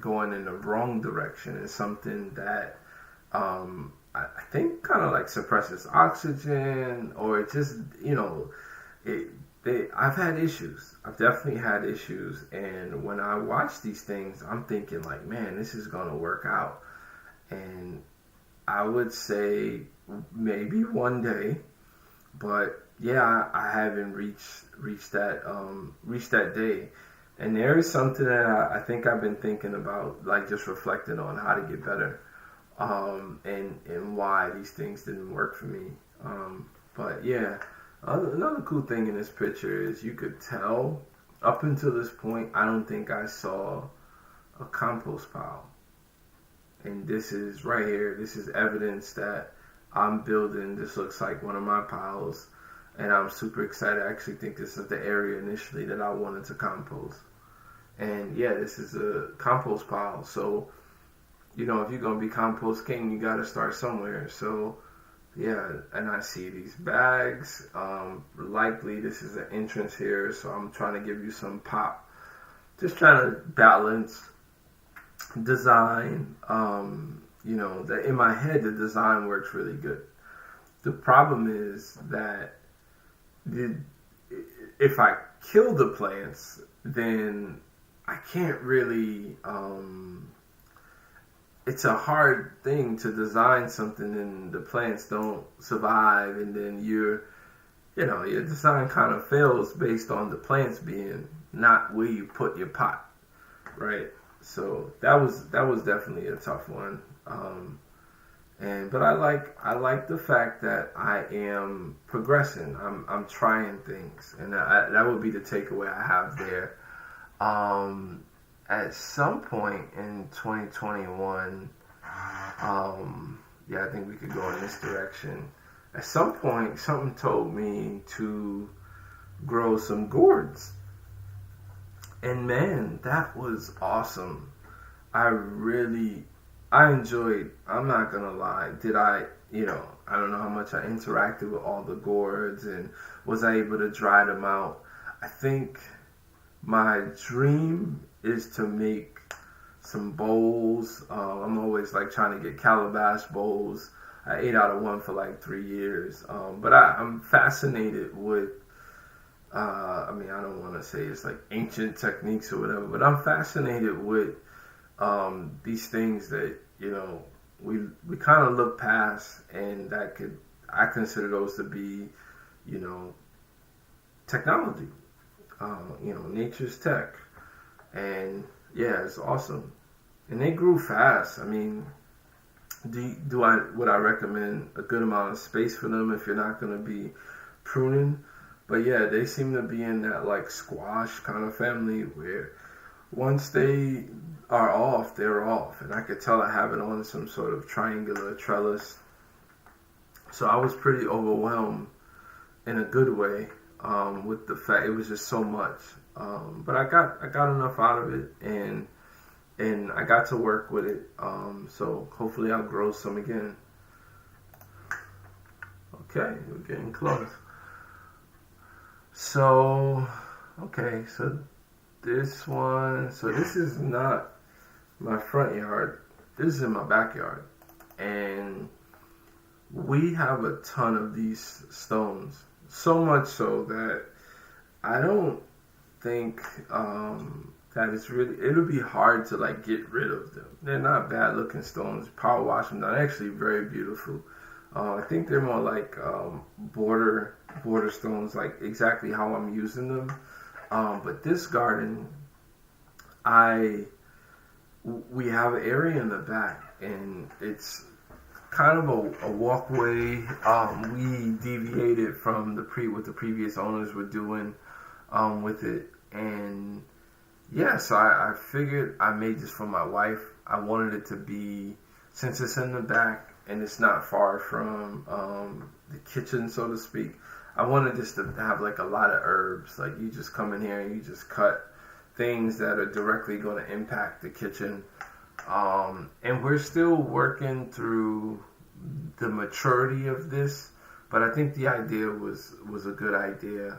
going in the wrong direction is something that I think kind of like suppresses oxygen, or it just, I've had issues. I've definitely had issues. And when I watch these things, I'm thinking like, man, this is going to work out. And I would say maybe one day, but yeah, I haven't reached that day. And there is something that I think I've been thinking about, like just reflecting on how to get better, and why these things didn't work for me. But yeah, another cool thing in this picture is you could tell up until this point, I don't think I saw a compost pile. And this is right here. This is evidence that I'm building. This looks like one of my piles. And I'm super excited. I actually think this is the area initially that I wanted to compost. And yeah, this is a compost pile. So, if you're going to be compost king, you got to start somewhere. So, yeah, and I see these bags. Likely this is an entrance here. So I'm trying to give you some pop. Just trying to balance design. That in my head, the design works really good. The problem is that if I kill the plants, then I can't really, it's a hard thing to design something and the plants don't survive, and then your design kind of fails based on the plants being not where you put your pot, right? So that was definitely a tough one. But I like the fact that I am progressing. I'm trying things, and that would be the takeaway I have there. At some point in 2021, I think we could go in this direction. At some point, something told me to grow some gourds, and man, that was awesome. I enjoyed, I'm not gonna lie, I don't know how much I interacted with all the gourds and was I able to dry them out. I think my dream is to make some bowls. I'm always like trying to get calabash bowls. I ate out of one for like 3 years. But I'm fascinated with, I don't want to say it's like ancient techniques or whatever, but I'm fascinated with these things that we kind of look past, and I consider those to be technology, nature's tech, and yeah, it's awesome, and they grew fast. I mean, would I recommend a good amount of space for them if you're not going to be pruning? But yeah, they seem to be in that like squash kind of family where once they are off, they're off. And I could tell I have it on some sort of triangular trellis. So I was pretty overwhelmed in a good way with the fact it was just so much. But I got enough out of it, and I got to work with it. So hopefully I'll grow some again. Okay, we're getting close. So, okay, so this one, this is not my front yard. This is in my backyard. And we have a ton of these stones. So much so that I don't think that it's really, it'll be hard to like get rid of them. They're not bad looking stones. Power wash them down. They're actually very beautiful. I think they're more like border stones, like exactly how I'm using them. But this garden, we have an area in the back, and it's kind of a walkway. We deviated from what the previous owners were doing with it, and yeah, so I figured I made this for my wife. I wanted it to be, since it's in the back and it's not far from the kitchen, so to speak, I wanted this to have like a lot of herbs. Like you just come in here and you just cut things that are directly going to impact the kitchen. And we're still working through the maturity of this, but I think the idea was a good idea.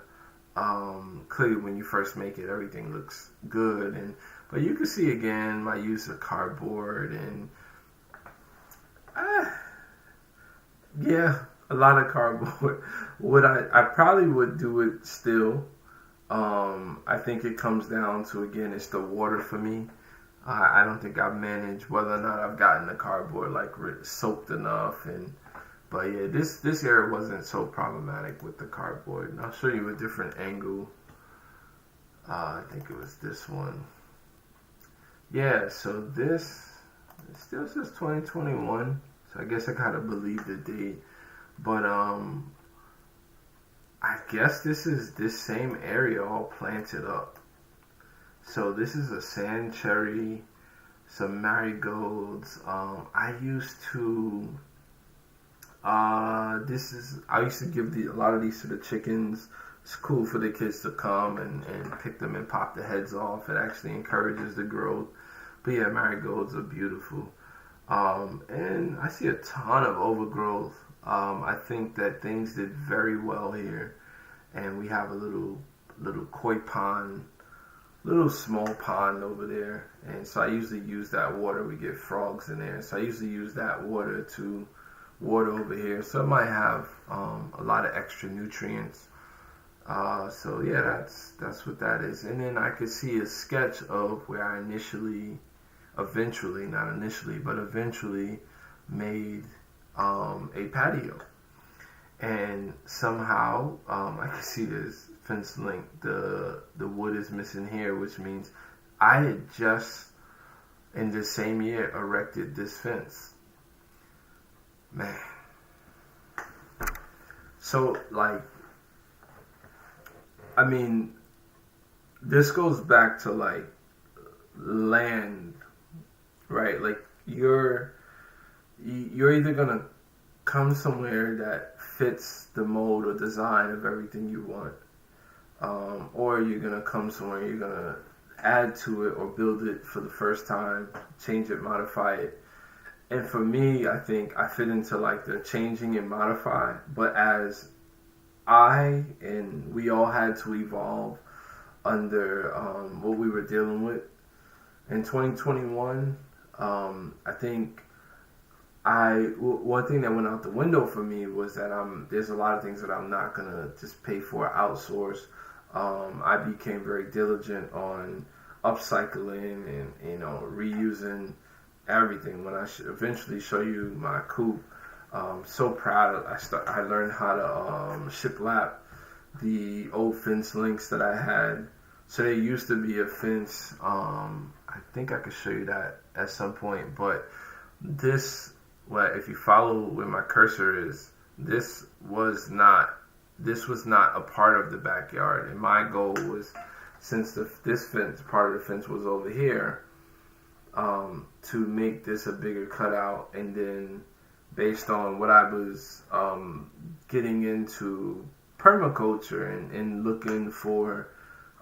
Clearly, when you first make it, everything looks good, but you can see again my use of cardboard and yeah, a lot of cardboard. Would I probably would do it still. I think it comes down to, again, it's the water for me. I don't think I've managed whether or not I've gotten the cardboard like soaked enough, but yeah, this area wasn't so problematic with the cardboard. And I'll show you a different angle. I think it was this one. Yeah, so this, it still says 2021, so I guess I gotta believe the date. But I guess this is this same area all planted up. So this is a sand cherry, some marigolds. I used to I used to give a lot of these to the chickens. It's cool for the kids to come and pick them and pop the heads off. It actually encourages the growth. But yeah, marigolds are beautiful. And I see a ton of overgrowth. I think that things did very well here. And we have a little koi pond, little small pond over there. And so I usually use that water. We get frogs in there. So I usually use that water to water over here. So it might have a lot of extra nutrients. So yeah, that's what that is. And then I could see a sketch of where I eventually made a patio. And somehow I can see this fence link. The wood is missing here, which means I had just in this same year erected this fence. Man. So like, I mean, this goes back to like land, right? Like you're either gonna come somewhere that fits the mold or design of everything you want, or you're gonna come somewhere you're gonna add to it or build it for the first time, change it, modify it. And for me, I think I fit into like the changing and modify, but as we all had to evolve under what we were dealing with in 2021. I think one thing that went out the window for me was that there's a lot of things that I'm not gonna just pay for, outsource. I became very diligent on upcycling and reusing everything. When I eventually show you my coop, so proud. I learned how to shiplap the old fence links that I had. So there used to be a fence. I think I could show you that at some point. But if you follow where my cursor is, this was not a part of the backyard. And my goal was, since this fence, part of the fence was over here, to make this a bigger cutout. And then based on what I was getting into permaculture and looking for,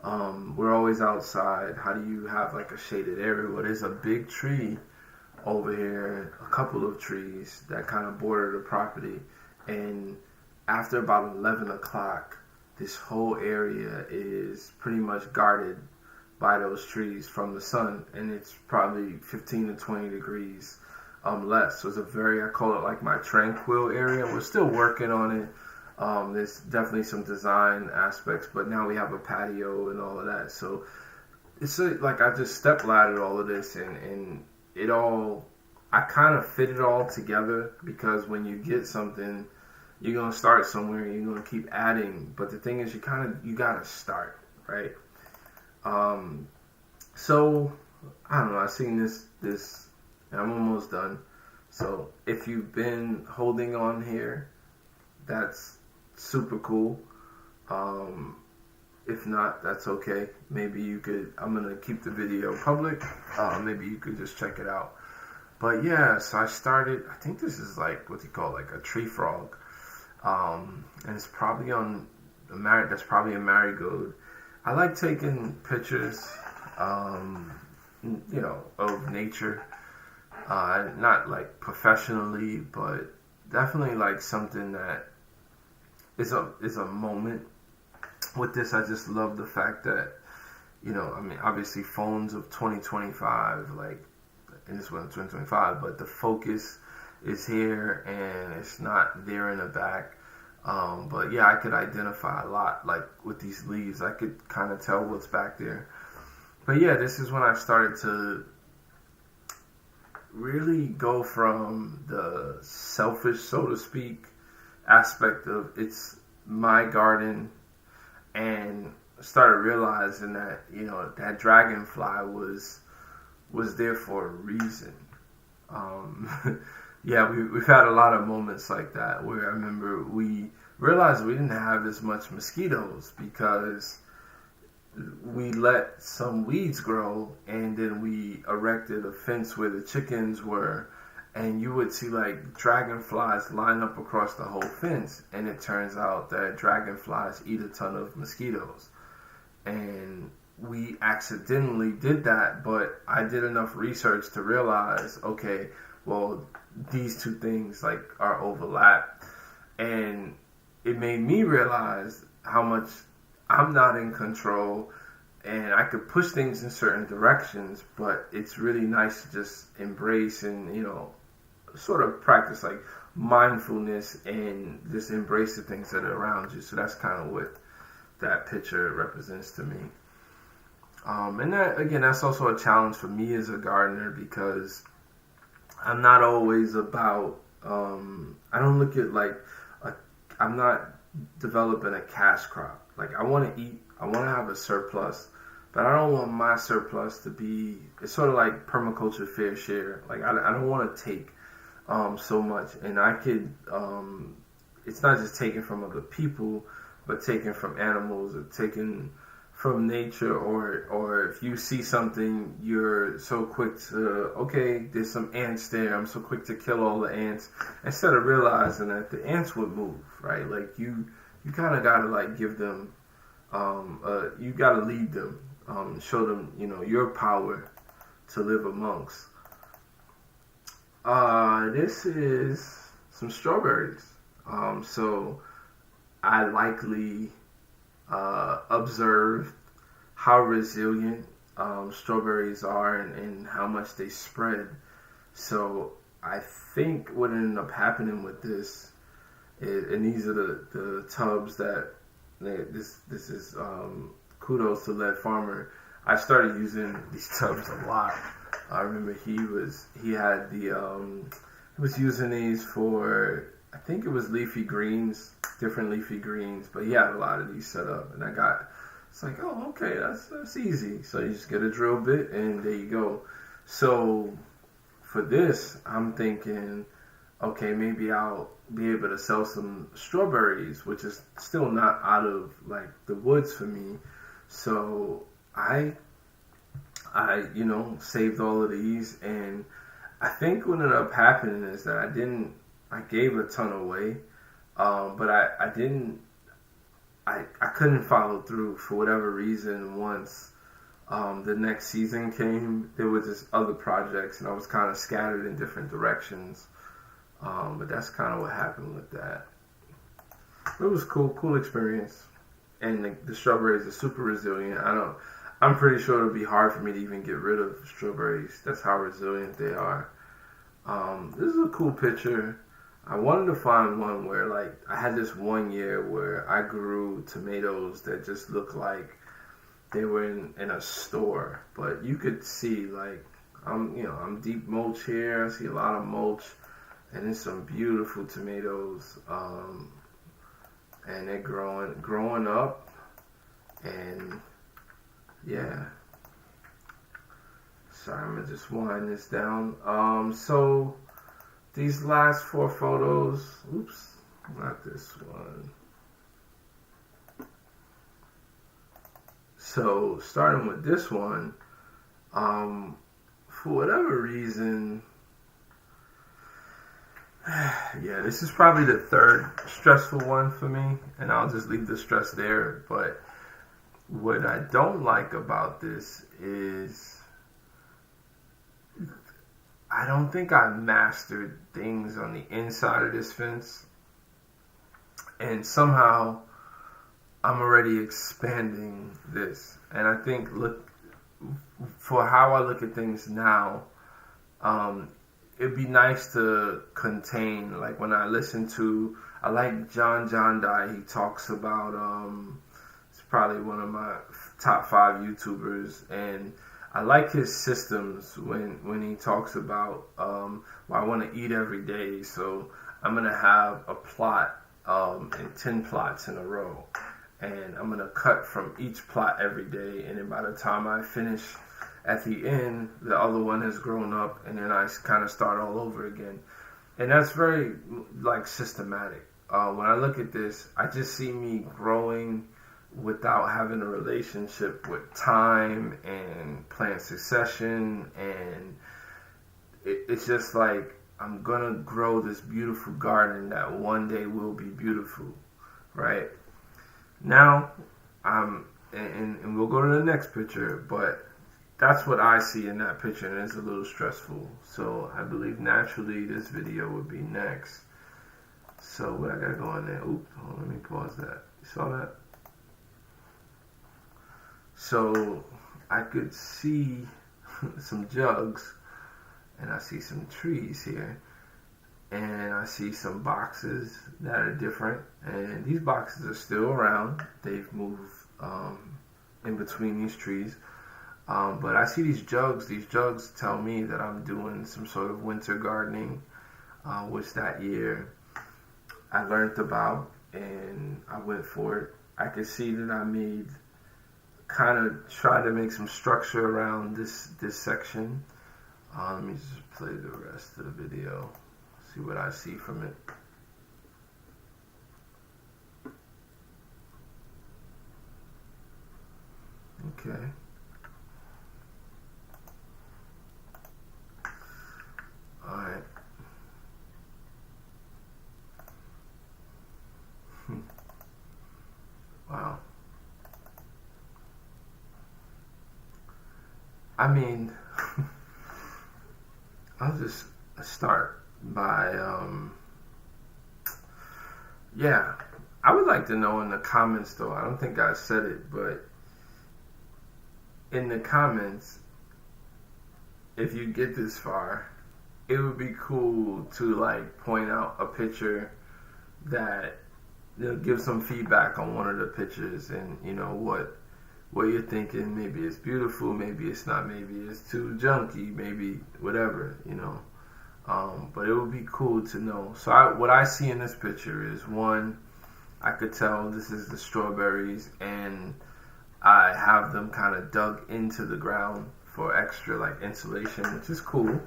we're always outside. How do you have like a shaded area? Well, there's a big tree over here, a couple of trees that kind of border the property. And after about 11 o'clock, this whole area is pretty much guarded by those trees from the sun. And it's probably 15 to 20 degrees less. So it's I call it like my tranquil area. We're still working on it. There's definitely some design aspects, but now we have a patio and all of that. So it's like I just step laddered all of this and it all, I kind of fit it all together, because when you get something, you're going to start somewhere and you're going to keep adding. But the thing is, you got to start, right? So I don't know. I've seen this, and I'm almost done. So if you've been holding on here, that's super cool. If not, that's okay. Maybe you could, I'm going to keep the video public. Maybe you could just check it out. But yeah, so I started, I think this is like, what's it called? Like a tree frog. And it's probably that's probably a marigold. I like taking pictures, of nature. Not like professionally, but definitely like something that is a moment. With this, I just love the fact that, I mean, obviously phones of 2025, like, and this was 2025, but the focus is here and it's not there in the back. But yeah, I could identify a lot, like with these leaves. I could kind of tell what's back there. But yeah, this is when I started to really go from the selfish, so to speak, aspect of it's my garden, and started realizing that that dragonfly was there for a reason. Yeah, we've had a lot of moments like that where I remember we realized we didn't have as much mosquitoes because we let some weeds grow, and then we erected a fence where the chickens were, and you would see like dragonflies line up across the whole fence, and it turns out that dragonflies eat a ton of mosquitoes. And we accidentally did that, but I did enough research to realize, okay, well, these two things like are overlapped, and it made me realize how much I'm not in control, and I could push things in certain directions, but it's really nice to just embrace and sort of practice like mindfulness and just embrace the things that are around you. So that's kind of what that picture represents to me. And that, again, that's also a challenge for me as a gardener because I'm not always about, I don't look at like, I'm not developing a cash crop. Like I want to eat, I want to have a surplus, but I don't want my surplus to be, it's sort of like permaculture fair share. Like I don't want to take so much, and I could, it's not just taken from other people, but taken from animals or taken from nature, or if you see something, you're so quick to, okay, there's some ants there, I'm so quick to kill all the ants, instead of realizing that the ants would move, right? Like you kind of gotta like give them, you gotta lead them, show them, your power to live amongst. This is some strawberries. So I likely observed how resilient strawberries are and how much they spread. So I think what ended up happening with this is, and these are the tubs that this is kudos to Lead Farmer. I started using these tubs a lot. I remember he had the he was using these for, I think it was leafy greens, different leafy greens, but he had a lot of these set up, and it's like, oh, okay, that's easy. So you just get a drill bit, and there you go. So for this, I'm thinking, okay, maybe I'll be able to sell some strawberries, which is still not out of like the woods for me. So I saved all of these, and I think what ended up happening is that I gave a ton away, but I couldn't follow through for whatever reason. Once the next season came, there were just other projects, and I was kind of scattered in different directions. But that's kind of what happened with that. It was cool experience, and the strawberries are super resilient. I'm pretty sure it'll be hard for me to even get rid of strawberries. That's how resilient they are. This is a cool picture. I wanted to find one where, like, I had this one year where I grew tomatoes that just looked like they were in a store. But you could see, like, I'm deep mulch here. I see a lot of mulch, and there's some beautiful tomatoes. And they're growing up, and yeah. Sorry, I'm gonna just wind this down. So these last 4 photos, oops, not this one. So starting with this one, for whatever reason, yeah, this is probably the third stressful one for me, and I'll just leave the stress there. But what I don't like about this is I don't think I mastered things on the inside of this fence, and somehow I'm already expanding this. And I think, look, for how I look at things now, it'd be nice to contain, like when I listen to, I like John Dye. He talks about, it's probably one of my top 5 YouTubers, and I like his systems when he talks about, well, I want to eat every day, so I'm going to have a plot and 10 plots in a row. And I'm going to cut from each plot every day, and then by the time I finish at the end, the other one has grown up, and then I kind of start all over again. And that's very, like, systematic. When I look at this, I just see me growing without having a relationship with time and plant succession, and it's just like I'm gonna grow this beautiful garden that one day will be beautiful, right? Now, and we'll go to the next picture, but that's what I see in that picture, and it's a little stressful. So I believe naturally this video would be next. So what I gotta go on there? Oops, hold on, let me pause that. You saw that? So I could see some jugs, and I see some trees here, and I see some boxes that are different, and these boxes are still around. They've moved in between these trees, but I see these jugs. These jugs tell me that I'm doing some sort of winter gardening, which that year I learned about, and I went for it. I could see that I made, kind of try to make some structure around this section. Let me just play the rest of the video, see what I see from it. Okay. All right. Wow. I mean, I'll just start by, yeah, I would like to know in the comments, though, I don't think I said it, but in the comments, if you get this far, it would be cool to, like, point out a picture that, you know, give some feedback on one of the pictures, and, you know, what you're thinking. Maybe it's beautiful, maybe it's not, maybe it's too junky, maybe whatever, you know. But it would be cool to know. So what I see in this picture is, one, I could tell this is the strawberries, and I have them kind of dug into the ground for extra, like, insulation, which is cool.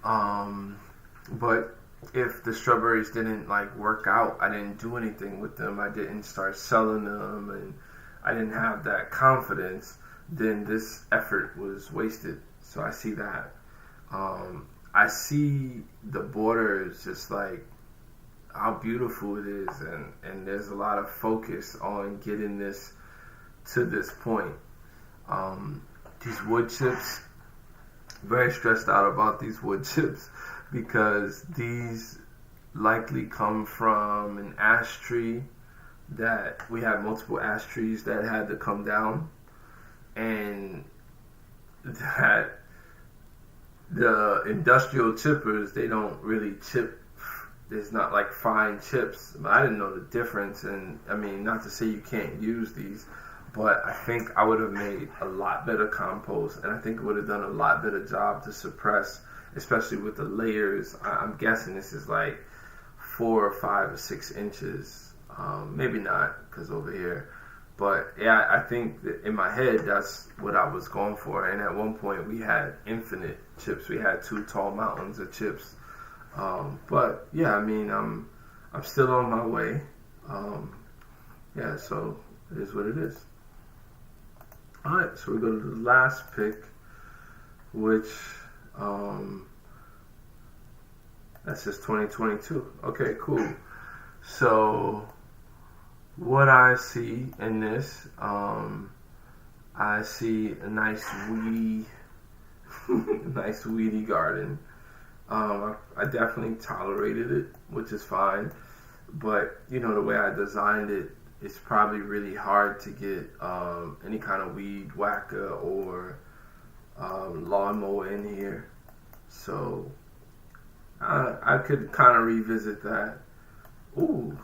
But if the strawberries didn't, like, work out, I didn't do anything with them, I didn't start selling them, and I didn't have that confidence, then this effort was wasted. So I see that. I see the borders, just like how beautiful it is, and there's a lot of focus on getting this to this point. These wood chips, very stressed out about these wood chips, because these likely come from an ash tree that we had multiple ash trees that had to come down, and that the industrial chippers, they don't really chip. There's not like fine chips. I didn't know the difference, and I mean, not to say you can't use these, but I think I would have made a lot better compost, and I think it would have done a lot better job to suppress, especially with the layers. I'm guessing this is like 4 or 5 or 6 inches. Maybe not, because over here. But yeah, I think that in my head, that's what I was going for. And at one point, we had infinite chips. We had 2 tall mountains of chips. But yeah, I mean, I'm still on my way. Yeah, so it is what it is. All right, so we go to the last pick, which that's just 2022. Okay, cool. So what I see in this, I see a nice weedy nice weedy garden. I definitely tolerated it, which is fine. But the way I designed it, it's probably really hard to get any kind of weed whacker or lawnmower in here. So I could kind of revisit that. Ooh,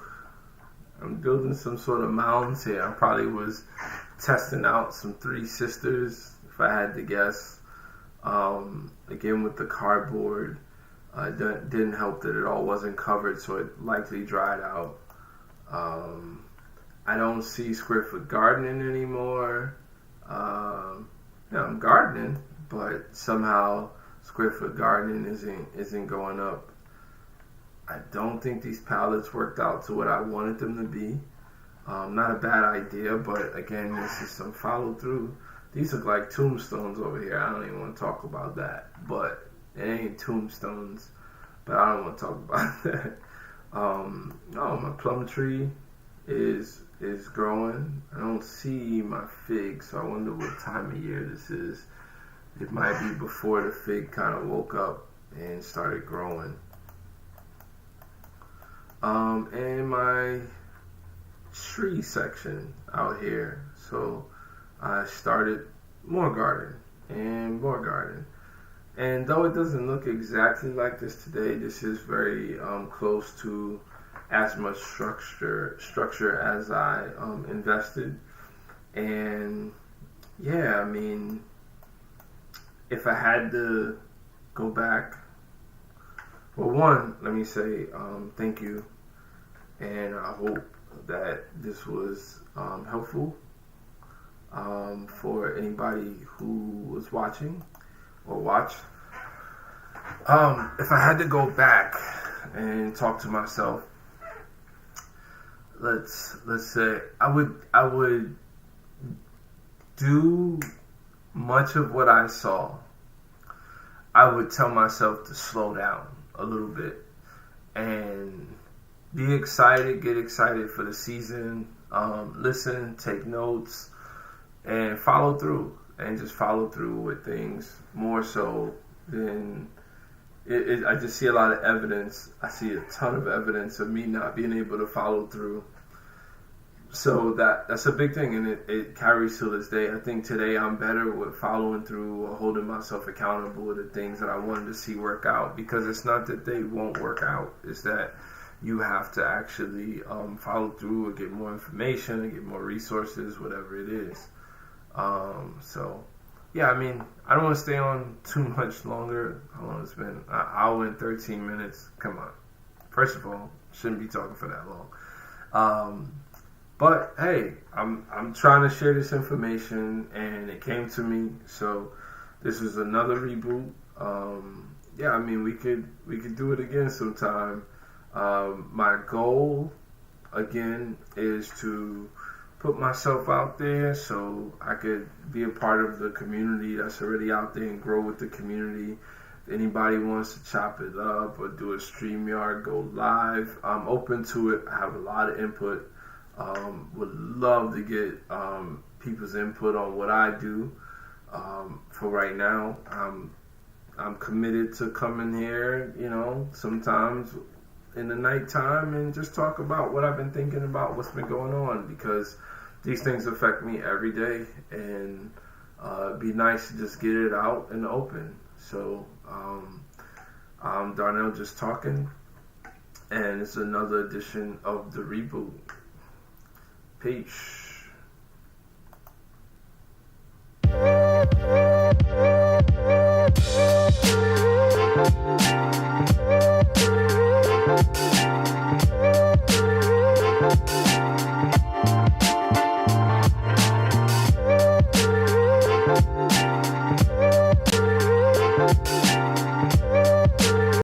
I'm building some sort of mounds here. I probably was testing out some Three Sisters, if I had to guess. Again, with the cardboard, didn't help that it all wasn't covered, so it likely dried out. I don't see square foot gardening anymore. I'm gardening, but somehow square foot gardening isn't going up. I don't think these pallets worked out to what I wanted them to be. Not a bad idea, but again, this is some follow through. These look like tombstones over here. I don't even want to talk about that, but it ain't tombstones. But I don't want to talk about that. No, my plum tree is growing. I don't see my fig, so I wonder what time of year this is. It might be before the fig kind of woke up and started growing. And my tree section out here. So I started more garden and more garden. And though it doesn't look exactly like this today, this is very close to as much structure as I invested. And yeah, I mean, if I had to go back, well, one, let me say thank you, and I hope that this was helpful for anybody who was watching or watched. If I had to go back and talk to myself, let's say I would do much of what I saw. I would tell myself to slow down a little bit and be excited, get excited for the season, listen, take notes, and follow through, and just follow through with things more so than I just see a lot of evidence. I see a ton of evidence of me not being able to follow through. So that's a big thing, and it carries to this day. I think today I'm better with following through or holding myself accountable to things that I wanted to see work out, because it's not that they won't work out. It's that you have to actually follow through or get more information and get more resources, whatever it is. So, yeah, I mean, I don't want to stay on too much longer. How long it's been? An hour and 13 minutes. Come on. First of all, shouldn't be talking for that long. But hey, I'm trying to share this information, and it came to me. So this is another reboot. Yeah, I mean, we could do it again sometime. My goal again is to put myself out there so I could be a part of the community that's already out there and grow with the community. If anybody wants to chop it up or do a StreamYard, go live, I'm open to it. I have a lot of input. Would love to get people's input on what I do. For right now, I'm committed to coming here, sometimes in the nighttime and just talk about what I've been thinking about, what's been going on, because these things affect me every day, and it'd be nice to just get it out in the open. So I'm Darnell just talking, and it's another edition of the reboot. Peace.